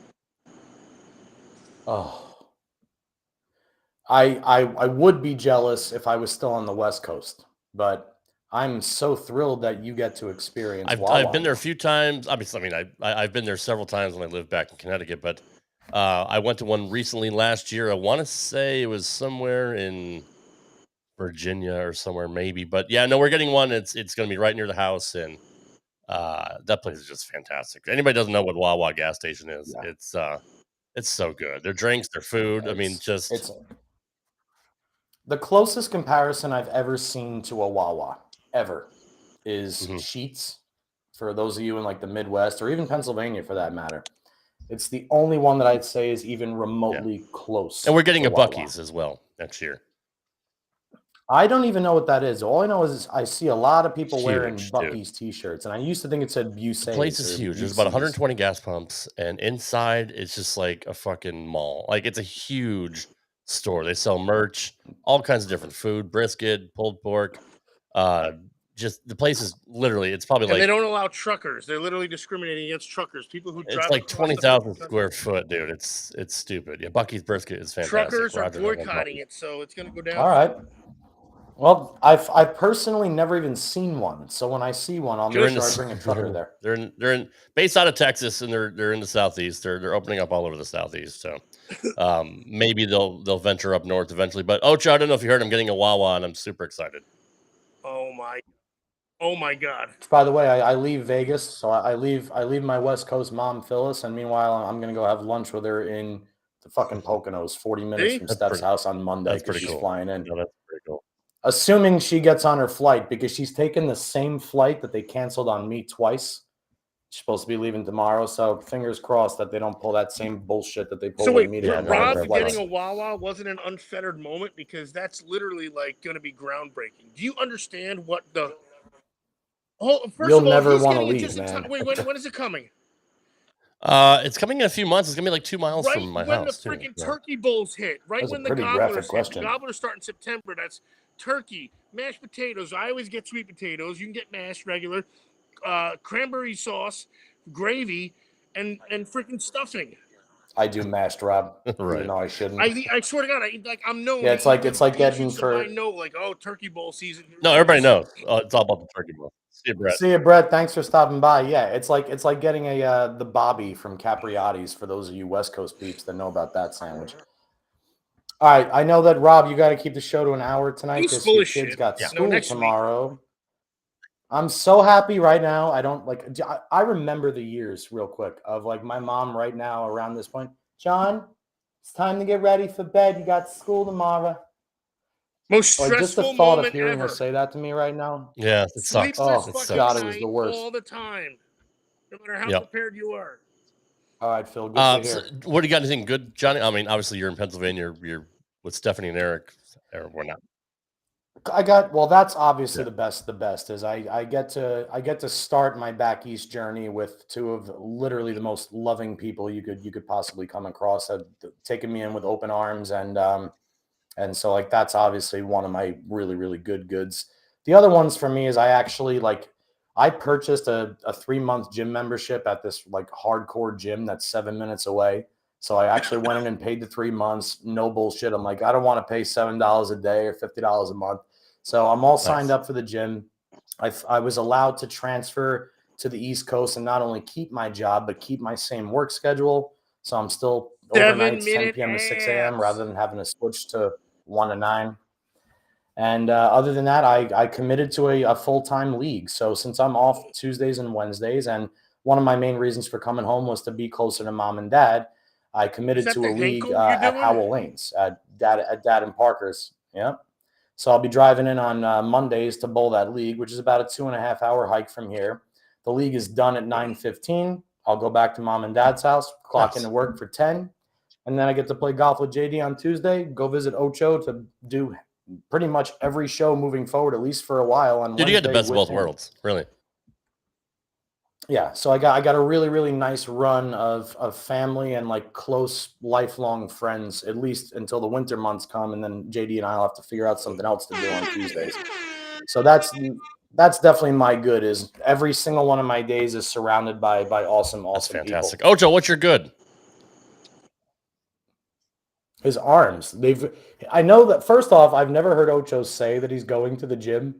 Oh, I would be jealous if I was still on the West Coast, but I'm so thrilled that you get to experience Wawa. I've been there a few times. Obviously, I mean, I've been there several times when I lived back in Connecticut, but I went to one recently last year. I want to say it was somewhere in Virginia or somewhere maybe, but yeah, no, we're getting one. It's going to be right near the house, and That place is just fantastic. Anybody doesn't know what Wawa gas station is? Yeah. It's so good. Their drinks, their food. I mean, it's the closest comparison I've ever seen to a Wawa ever is Sheetz. For those of you in like the Midwest or even Pennsylvania, for that matter, it's the only one that I'd say is even remotely close. And we're getting to a Wawa. Buc-ee's as well next year. I don't even know what that is. All I know is I see a lot of people wearing Huge, Buc-ee's t-shirts, and I used to think it said Busey's. The place is huge. There's about 120 gas pumps, and inside it's just like a fucking mall. Like it's a huge store. They sell merch, all kinds of different food, brisket, pulled pork. Just the place is literally. It's probably And they like don't allow truckers. They're literally discriminating against truckers. People who drive. it's like across the 20,000 country. square foot, dude. It's stupid. Yeah, Buc-ee's brisket is fantastic. Truckers are Roger, that one boycotting Buc-ee's. it, so it's going to go down. All right. Well, I've personally never even seen one, so when I see one, I'll make sure I bring a trucker there. They're in based out of Texas, and they're in the southeast. They're opening up all over the southeast. So maybe they'll venture up north eventually. But Ocho, I don't know if you heard, I'm getting a Wawa, and I'm super excited. Oh my God! By the way, I leave Vegas, so I leave my West Coast mom Phyllis, and meanwhile I'm gonna go have lunch with her in the fucking Poconos, 40 minutes from Steph's house on Monday because she's flying in. No, that's pretty cool. Assuming she gets on her flight, because she's taken the same flight that they canceled on me twice. She's supposed to be leaving tomorrow, so fingers crossed that they don't pull that same bullshit that they pulled So wait, with me. Rob getting a Wawa wasn't an unfettered moment, because that's literally like going to be groundbreaking. Do you understand what the? Oh, first You'll of all, never he's want to getting it leave, just in man. time. Wait, when is it coming? It's coming in a few months. It's gonna be like 2 miles Right from my when house. the freaking too. turkey bowls hit, right That's a when the pretty gobblers graphic hit. question. The gobblers start in September. That's turkey, mashed potatoes. I always get sweet potatoes. You can get mashed, regular, cranberry sauce, gravy, and freaking stuffing. I do mashed, Rob. Right. Even though I shouldn't. I swear to God, I'm known. Yeah, it's like getting for. I know, like, oh, turkey bowl season. No, everybody knows. It's all about the turkey bowl. See you, Brett. See you, Brett. Thanks for stopping by. Yeah, it's like getting a the Bobby from Capriati's for those of you West Coast peeps that know about that sandwich. All right, I know that Rob, you got to keep the show to an hour tonight because your kids got school tomorrow. I'm so happy right now. I remember the years real quick of like my mom right now around this point. John, it's time to get ready for bed. You got school tomorrow. Most stressful just the thought moment of hearing ever. her say that to me right now. Yeah, it sucks. Oh, God, it was the worst. All the time, no matter how prepared you are. All right, Phil. Good to hear. So what do you got? Anything good, Johnny? I mean, obviously you're in Pennsylvania. You're with Stephanie and Eric, or we're not. That's obviously the best is I get to start my back east journey with two of literally the most loving people you could possibly come across, that taken me in with open arms, and so like that's obviously one of my really, really good goods. The other ones for me is I purchased a 3-month gym membership at this like hardcore gym that's 7 minutes away. So I actually went in and paid the 3 months. No bullshit. I'm like, I don't want to pay $7 a day or $50 a month. So I'm all signed up for the gym. I was allowed to transfer to the East Coast and not only keep my job, but keep my same work schedule. So I'm still overnights, 10 p.m. to 6 a.m. rather than having to switch to 1 to 9. And other than that, I committed to a full-time league. So since I'm off Tuesdays and Wednesdays, and one of my main reasons for coming home was to be closer to mom and dad, I committed to a league at Howell Lanes at Dad and Parker's. Yeah. So I'll be driving in on Mondays to bowl that league, which is about a 2.5-hour hike from here. The league is done at 9:15. I'll go back to mom and dad's house, clock into work for 10. And then I get to play golf with JD on Tuesday, go visit Ocho to do pretty much every show moving forward, at least for a while. On Dude, you had the best of both worlds, really. Yeah, so I got a really, really nice run of family and like close lifelong friends, at least until the winter months come, and then JD and I'll have to figure out something else to do on Tuesdays. So that's definitely my good, is every single one of my days is surrounded by awesome fantastic people. Ocho, what's your good? His arms. I know that, first off, I've never heard Ocho say that he's going to the gym.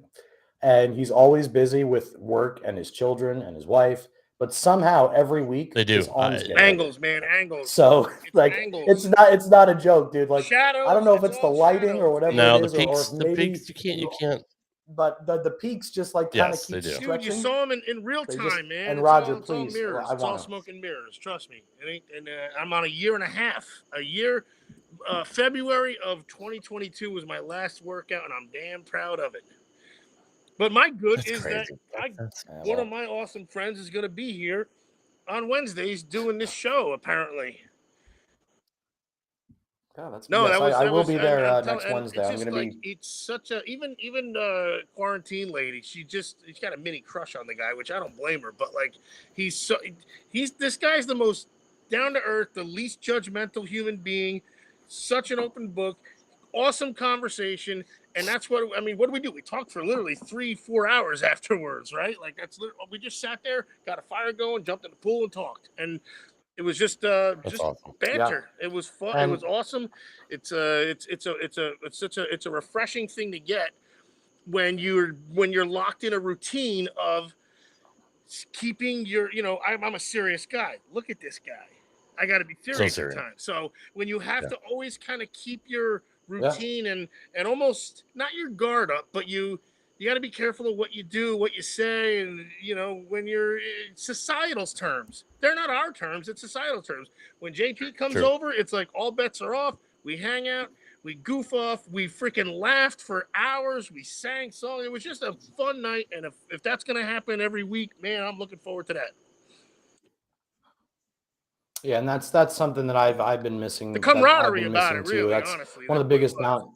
And he's always busy with work and his children and his wife. But somehow every week they do his arms get angles, man, angles. So like angles. it's not a joke, dude. Like shadows, I don't know if it's the lighting or whatever it is, the peaks, or maybe you can't. but the peaks just like kind of Yes, they keep do. Dude, stretching. you saw him in real They time, just- man. and It's Roger, it's all please, mirrors. I It's all want to. smoke and mirrors. Trust me. I'm on a year and a half. February of 2022 was my last workout, and I'm damn proud of it. But my good That's is crazy. that one of my awesome friends is going to be here on Wednesdays doing this show, apparently. Yeah, that's No, yes. I will be there I'm next Wednesday. It's I'm just going to like be. it's such a even quarantine lady. She's got a mini crush on the guy, which I don't blame her. But like he's this guy's the most down to earth, the least judgmental human being. Such an open book, awesome conversation, and that's what I mean. What do? We talked for literally 3-4 hours afterwards, right? Like we just sat there, got a fire going, jumped in the pool, and talked, and it was just awesome. banter. It was fun. It was awesome. It's such a refreshing thing to get when you're locked in a routine of keeping your I'm a serious guy. Look at this guy. I got to be serious at times. So when you have to always kind of keep your routine and almost not your guard up, but you got to be careful of what you do, what you say, and when you're societal terms. They're not our terms; it's societal terms. When JP comes over, it's like all bets are off. We hang out, we goof off, we freaking laughed for hours, we sang songs. It was just a fun night, and if that's gonna happen every week, man, I'm looking forward to that. Yeah, and that's something that I've been missing. The camaraderie I've been about missing it, really, That's honestly. one of the biggest now.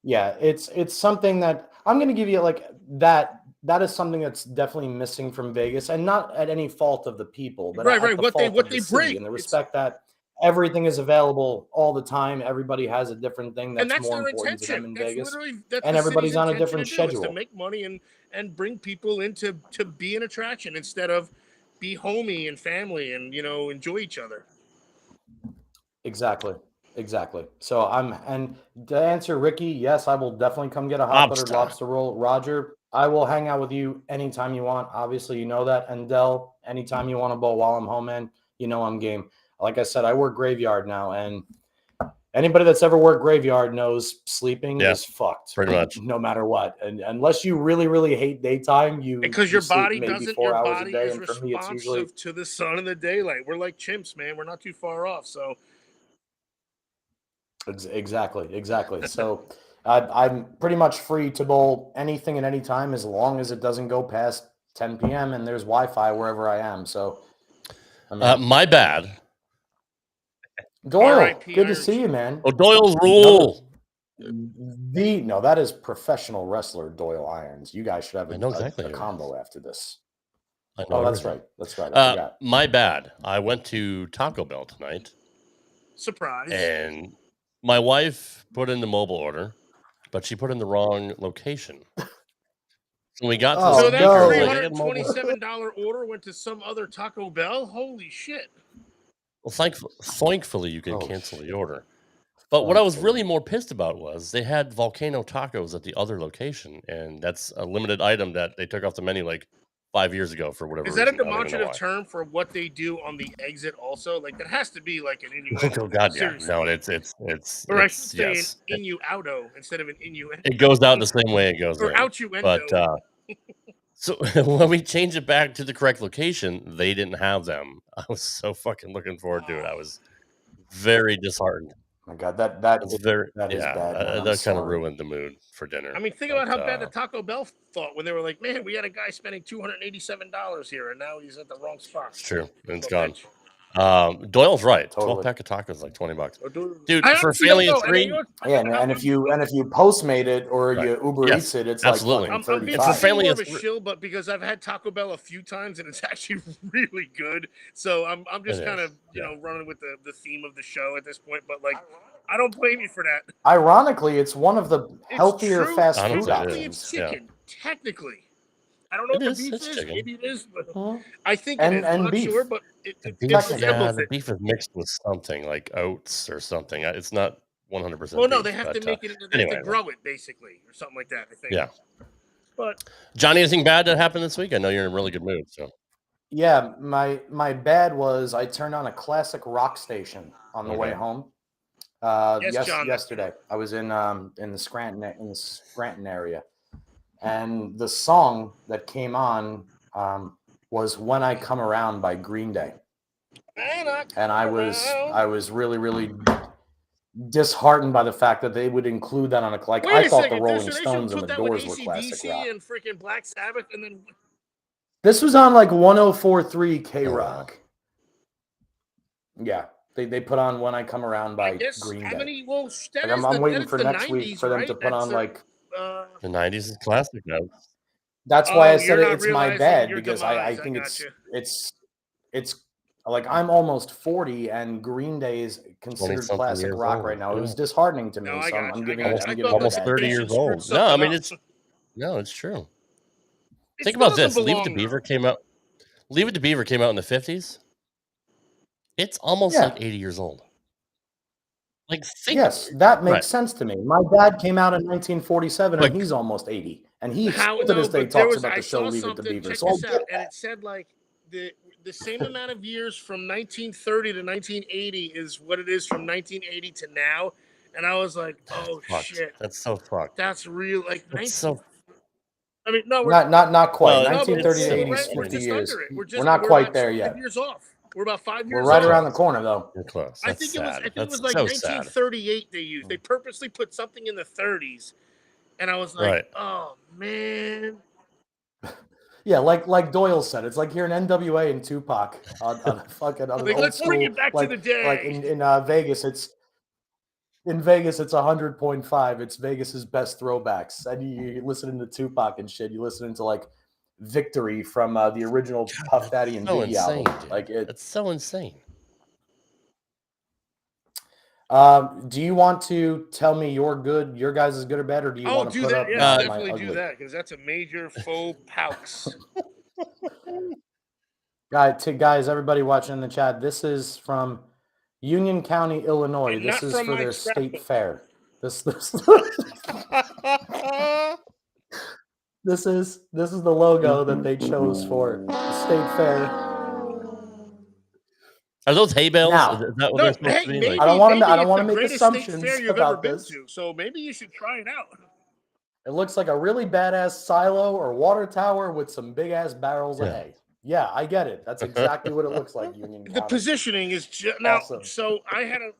Yeah, it's something that I'm going to give you like that. That is something that's definitely missing from Vegas, and not at any fault of the people, but at the what they the bring, and the respect that everything is available all the time. Everybody has a different thing that's more important to them in Vegas, and everybody's on a different schedule. To make money and bring people in to be an attraction instead of be homey and family and enjoy each other. Exactly. So and to answer Ricky, yes, I will definitely come get a hot buttered lobster roll. Roger, I will hang out with you anytime you want. Obviously, you know that. And Del, anytime you want to bowl while I'm home, man, I'm game. Like I said, I work graveyard now, and anybody that's ever worked graveyard knows sleeping is fucked. Pretty much. No matter what. And unless you really, really hate daytime, because your body maybe doesn't 4 your hours body a day. is And for me, it's usually to the sun and the daylight. We're like chimps, man. We're not too far off. So Exactly. So I'm pretty much free to bowl anything at any time as long as it doesn't go past 10 p.m. and there's Wi-Fi wherever I am. So, my bad. Doyle, good to see you, man. Oh, Doyle's rule. No, that is professional wrestler Doyle Irons. You guys should have a combo after this. I know. That's right. I forgot. My bad. I went to Taco Bell tonight. Surprise. And my wife put in the mobile order, but she put in the wrong location. So we got to so that $327 order went to some other Taco Bell? Holy shit. Well, thankfully you can cancel the order. But what I was really more pissed about was they had volcano tacos at the other location, and that's a limited item that they took off the menu like 5 years ago for whatever reason. Is that a demonstrative term for what they do on the exit also? Like, that has to be like an innuendo. Oh, God, yeah. No, it's or I should say an innuendo instead of an innuendo. It goes out the same way it goes or in. Outuendo. But, so when we changed it back to the correct location, they didn't have them. I was so fucking looking forward to it. I was very disheartened. Oh my God, that is bad. That kind of ruined the mood for dinner. I mean, think about how bad the Taco Bell thought when they were like, "Man, we had a guy spending $287 here, and now he's at the wrong spot." It's true, and it's gone. Doyle's right. Totally. 12-pack of tacos is like $20. Dude, for a family of 3. Yeah, and if you Postmate it or you Uber Eats it, it's absolutely. like fucking $35. I'm for family of a shill, but because I've had Taco Bell a few times and it's actually really good, so I'm just kind of running with the theme of the show at this point. But like, I don't blame you for that. Ironically, it's one of the healthier fast food options. It's chicken, technically. I don't know if the beef is. Maybe it is, but I think it is. I'm not sure, but the beef is mixed with something like oats or something. It's not 100%. Well, no, they have to make it. They have to grow it basically, or something like that. I think. Yeah. But Johnny, anything bad that happened this week? I know you're in a really good mood. So. Yeah, my bad was I turned on a classic rock station on the way home. Yesterday I was in the Scranton area. and the song that came on was "When I Come Around" by Green Day, and I was really, really disheartened by the fact that they would include that on a like. Wait I a thought second. the Rolling So they should Stones and put the that with Doors were classic rock. AC/DC and freaking Black Sabbath, and then This was on like 104.3 K Rock. Yeah, they put on "When I Come Around" by Green Day. How many? Well, that Like, is I'm waiting for the next 90s, week for them to right? put on like. The 90s is classic now. That's why I Oh, said you're not it's my realizing bad your because I demise. I think gotcha. it's like I'm almost 40 and Green Day is considered 20-something classic years rock old. right now. It Yeah. was disheartening to me, No, I so gotcha. I'm I giving gotcha. it. I I'm thought giving it Almost that. 30 years old. No, I mean it's true. It Think still about this. doesn't Leave It to belong, Beaver though. came out. Leave It to Beaver came out in the 50s. It's almost Yeah. like 80 years old. Like think Yes, that makes right. sense to me. My dad came out in 1947 But and he's almost 80, and he How still to no, this day but there talks was about I the show saw Leave It to something. Beaver. Check So I this get out, that. and it said like the same amount of years from 1930 to 1980 is what it is from 1980 to now, and I was like, oh fucked. shit, That's so fucked. that's real. Like That's 19. so I mean, no, we're Not quite. well, no, but 1930 to we're 80 is right. We're 50 just years. under it. We're not We're quite about there 5 yet. years off. We're about 5 We're years right off. around the corner, though. You're close. I That's think sad. it That's was like so sad. 1938 they used. They purposely put something in the 30s, and I was like, Right. oh man. Yeah, like Doyle said, it's like hearing NWA and Tupac on fucking on an Like, old let's bring school it back to like the day. like in Vegas. It's 100.5. It's Vegas's best throwbacks. And you listening to Tupac and shit. You listening to like Victory from the original Puff Daddy and So Biggie insane, album. dude. Like it. That's so insane. Do you want to tell me your guys is good or bad, or do you want to do put that. up Yeah, my definitely do ugly? that because that's a major faux paux. Guys, everybody watching in the chat, this is from Union County, Illinois. And This not is from for my their scrapbook. state fair. This is the logo that they chose for the state fair. Are those hay bales? Now, Is that what they're supposed to be? Maybe, Like, I don't want to it's the make greatest state assumptions fair you've ever about been this. to. So maybe you should try it out. It looks like a really badass silo or water tower with some big ass barrels of hay. Yeah, I get it. That's exactly what it looks like. Union County. The positioning is now. Awesome. So I had a.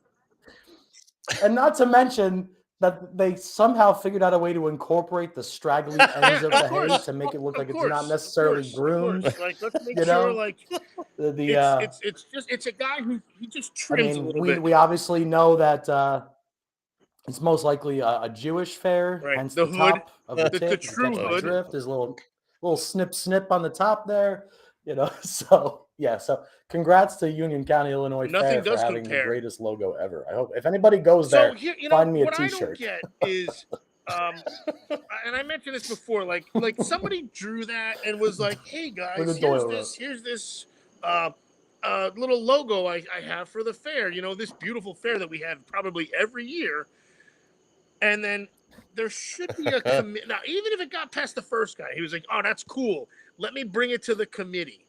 And not to mention that they somehow figured out a way to incorporate the straggly ends of the hay to make it look like it's not necessarily groomed. Like, let's make sure, like, it's a guy who he just trims a little bit. We obviously know that it's most likely a Jewish fair, right? Hence the hood, top of the tip, true hood. Drift. There's a little snip on the top there, So yeah, so congrats to Union County, Illinois Fair for having the greatest logo ever. I hope if anybody goes there, find me a T-shirt. What I don't get is, and I mentioned this before, like somebody drew that and was like, "Hey guys, here's this little logo I have for the fair. This beautiful fair that we have probably every year." And then there should be a committee. Now, even if it got past the first guy, he was like, "Oh, that's cool. Let me bring it to the committee."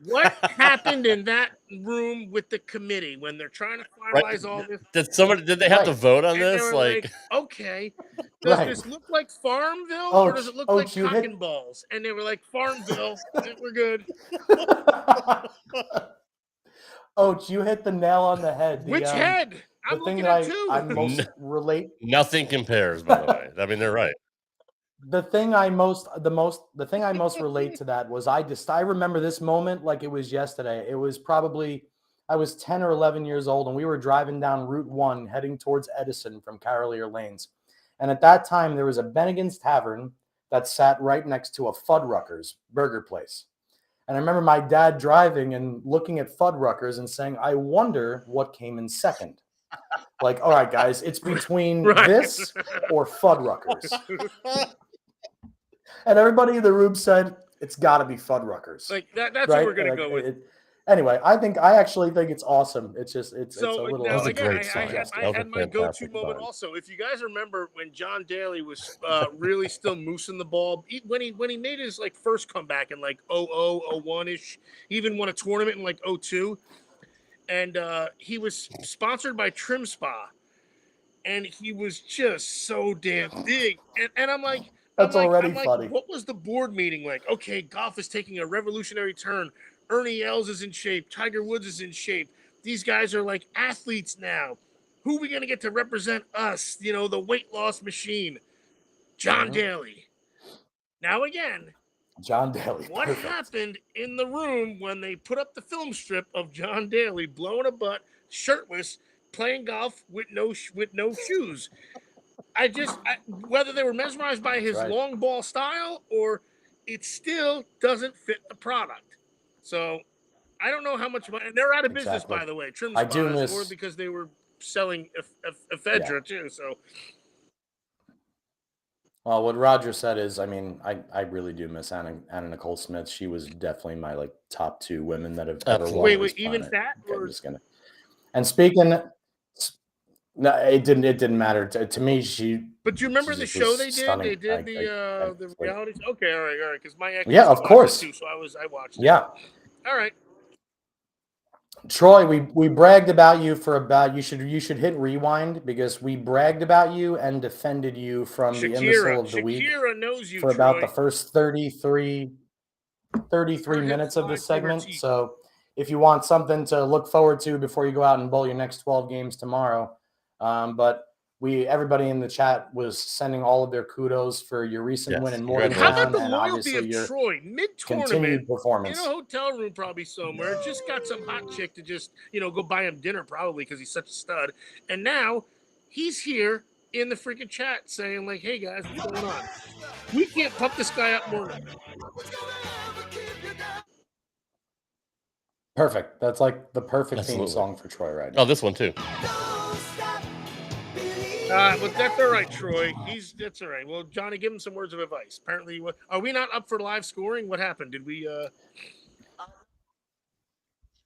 What happened in that room with the committee when they're trying to finalize all this? Did they have to vote on this? Like, okay, does this look like Farmville or does it look like Cock and Balls? And they were like, Farmville. We're good. You hit the nail on the head. Which head? I'm looking at two. I most relate. Nothing compares, by the way. I mean, they're right. The thing I most relate to that was I remember this moment like it was yesterday. It was probably I was 10 or 11 years old and we were driving down Route 1 heading towards Edison from Carolier Lanes. And at that time there was a Bennigan's Tavern that sat right next to a Fuddruckers burger place. And I remember my dad driving and looking at Fuddruckers and saying, "I wonder what came in second." Like, all right, guys, it's between this or Fuddruckers. And everybody in the room said, it's got to be Fuddruckers. Like, that's what we're going to go with. Anyway, I actually think it's awesome. It's just, it's a little. Now, a great song. I had my go-to moment also. If you guys remember when John Daly was really still moosing the ball, when he made his like first comeback in like 01-ish, he even won a tournament in like 02. And he was sponsored by Trim Spa. And he was just so damn big. And I'm like, That's already I'm funny. like, what was the board meeting like? Okay, golf is taking a revolutionary turn. Ernie Els is in shape. Tiger Woods is in shape. These guys are like athletes now. Who are we going to get to represent us? You know, the weight loss machine. John Daly. Now, again, John Daly. what Perfect. happened in the room when they put up the film strip of John Daly blowing a butt, shirtless, playing golf with no shoes? Whether they were mesmerized by his right. long ball style or it still doesn't fit the product. So I don't know how much money, and they're out of business, Exactly. by the way, trim I do spas, miss- or because they were selling ephedra too. So Well, what Roger said is, I mean, I really do miss Anna Nicole Smith. She was definitely my like top 2 women that have ever walked wait, this even planet. fat? Okay, Or I'm just gonna. And speaking, no, it didn't matter to me. but you remember she the just show was they did? stunning. They did the reality. Okay, all right. Because my ex Yeah, used to of watch course. it too, so I watched it. Yeah. All right. Troy, we bragged about you for about you should hit rewind because we bragged about you and defended you from the imbecile of the week Shakira knows you, for about the Troy. first 33 Her minutes hips of lie this through her segment. teeth. So if you want something to look forward to before you go out and bowl your next 12 games tomorrow, but everybody in the chat was sending all of their kudos for your recent win in How Morgantown about the and loyalty obviously of your Troy mid-tournament continued performance. in a hotel room, probably somewhere? Just got some hot chick to just go buy him dinner, probably because he's such a stud. And now he's here in the freaking chat saying like, "Hey guys, what's going on?" We can't pump this guy up more. Perfect. That's like the perfect Absolutely. theme song for Troy right now. Oh, this one too. But that's all right, Troy. That's all right. Well, Johnny, give him some words of advice. Apparently, are we not up for live scoring? What happened? Did we?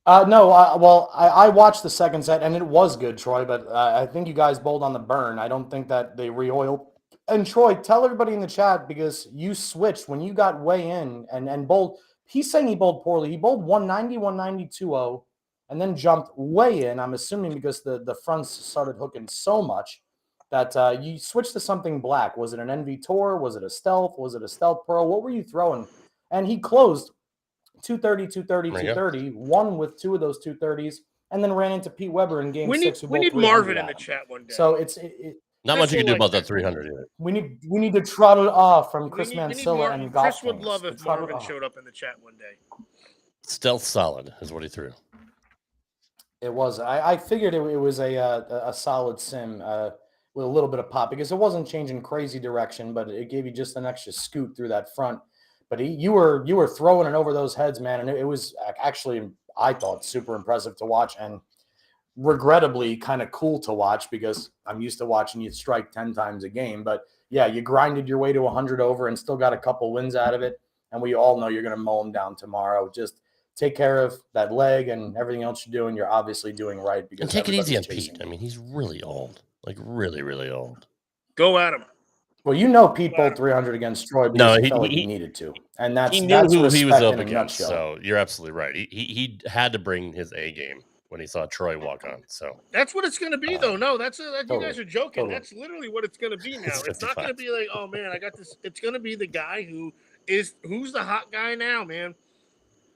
No. I watched the second set and it was good, Troy. But I think you guys bowled on the burn. I don't think that they re-oiled. And Troy, tell everybody in the chat because you switched when you got way in and bowled. He's saying he bowled poorly. He bowled 190, 190, 2-0, and then jumped way in. I'm assuming because the fronts started hooking so much that you switched to something black. Was it an NV Tour? Was it a Stealth? Was it a Stealth Pearl? What were you throwing? And he closed 230, 230, 230, won with 2 of those 230s, and then ran into Pete Weber in game 6. We need Marvin in the chat one day. So it's not much you can do about that 300 either. We need to trot it off from Chris Mansilla and Golf Chris would Kings. love if Marvin showed up in the chat one day. Stealth solid is what he threw. It was. I figured it was a solid sim with a little bit of pop because it wasn't changing crazy direction, but it gave you just an extra scoot through that front. But you were throwing it over those heads, man, and it was actually, I thought, super impressive to watch and regrettably kind of cool to watch because I'm used to watching you strike 10 times a game. But yeah, you grinded your way to 100 over and still got a couple wins out of it. And we all know you're going to mow them down tomorrow. Just take care of that leg and everything else you're doing. You're obviously doing right. Because and take it easy on Pete. I mean, he's really old, like really, really old. Go at him. Well, Pete bowled 300 against Troy because he felt like he needed to, and he knew who he was up against. Nutshell. So you're absolutely right. He had to bring his A game when he saw Troy walk on. So that's what it's going to be, though. No, totally, you guys are joking. Totally. That's literally what it's going to be now. It's not going to be like, oh man, I got this. It's going to be the guy who's the hot guy now, man.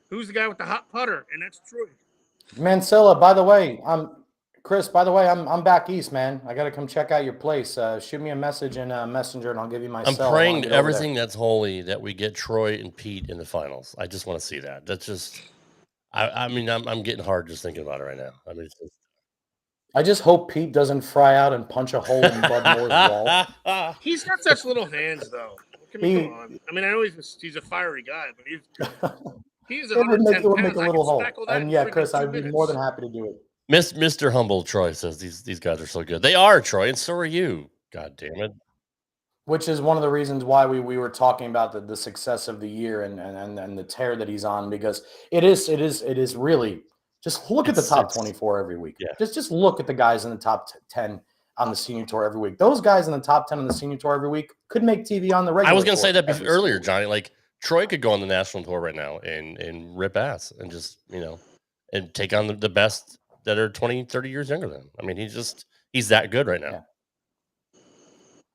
Who's the guy with the hot putter? And that's Troy. Mansilla, by the way, Chris, by the way, I'm back east, man. I got to come check out your place. Shoot me a message in Messenger, and I'll give you my cell. I'm praying to everything that's holy that we get Troy and Pete in the finals. I just want to see that. That's just, I mean, I'm getting hard just thinking about it right now. I mean, I just hope Pete doesn't fry out and punch a hole in Bud Moore's wall. He's got such little hands, though. Come on. I mean, I know he's a fiery guy, but he's it would make a little hole. And yeah, Chris, I'd be more than happy to do it. Mr. Humble Troy says these guys are so good. They are, Troy, and so are you. God damn it. Which is one of the reasons why we were talking about the success of the year and the tear that he's on, because it is really just look at the top 24 every week. Yeah. Just look at the guys in the top 10 on the senior tour every week. Those guys in the top 10 on the senior tour every week could make TV on the regular. I was going to say that earlier, Johnny. Like Troy could go on the national tour right now and rip ass and just, and take on the best that are 20, 30 years younger than him. I mean, he's that good right now.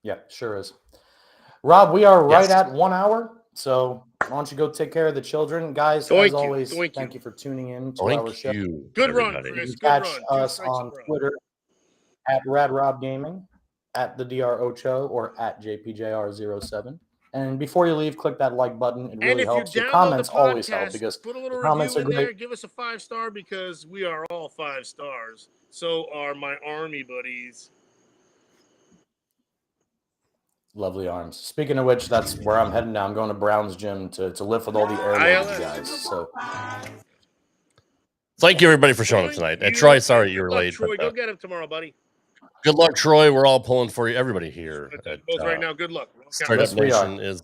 Yeah, sure is. Rob, we are right Yes. at 1 hour. So why don't you go take care of the children? Guys, as always, thank you for tuning in to our show. Good run, everybody. Chris. You Good can run. catch 2 us strikes on in a row. Twitter at RadRobGaming, at the DR Ocho, or at JPJR07. And before you leave, click that like button. It And really if you helps. Your download comments the always help podcast, because put a little the comments review are in there. great. Give us a 5-star because we are all 5 stars. So are my Army buddies. Lovely arms. Speaking of which, that's where I'm heading now. I'm going to Brown's gym to lift with all the airloads ILS. guys. So Thank you, everybody, for showing up tonight. Troy, sorry you were late. Troy, but, go get him tomorrow, buddy. good luck, Troy. We're all pulling for you. Everybody here. Both right now. Good luck. Straight Yes, Up we are. Nation is.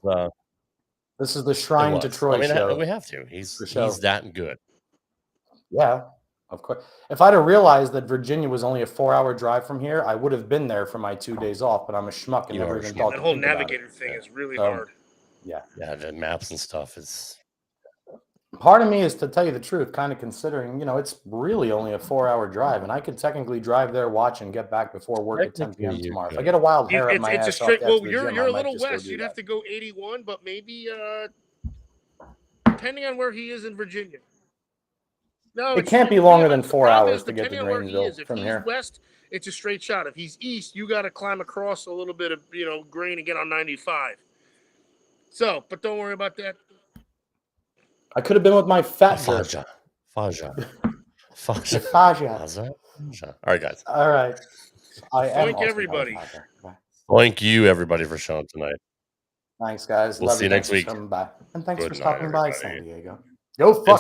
This is the Shrine to Troy show. we have to. He's For sure. that good. Yeah, of course. If I'd have realized that Virginia was only a 4-hour drive from here, I would have been there for my 2 days off. But I'm a schmuck and never even thought That to whole think about navigator it. thing is really hard. Yeah. Yeah, the maps and stuff is. Part of me is, to tell you the truth, kind of considering, it's really only a 4-hour drive, and I could technically drive there, watch, and get back before work at 10 p.m. tomorrow. If I get a wild hair up my ass, It's a straight. off Well, to the you're gym, I a might little just go west. do You'd that. have to go 81, but maybe depending on where he is in Virginia. No, It can't be longer than 4 problem hours is, to get to depending on where he Grangeville is. If from he's here. west, it's a straight shot. If he's east, you got to climb across a little bit of grain and get on 95. So, but don't worry about that. I could have been with my fat jerk. Faja. Faja. All right, guys. All right. I am Thank also everybody. Faja. Bye. Thank you, everybody, for showing tonight. Thanks, guys. We'll Love see you Thanks next week. for coming by. And thanks Good for night, stopping by, everybody. San Diego. Go fuck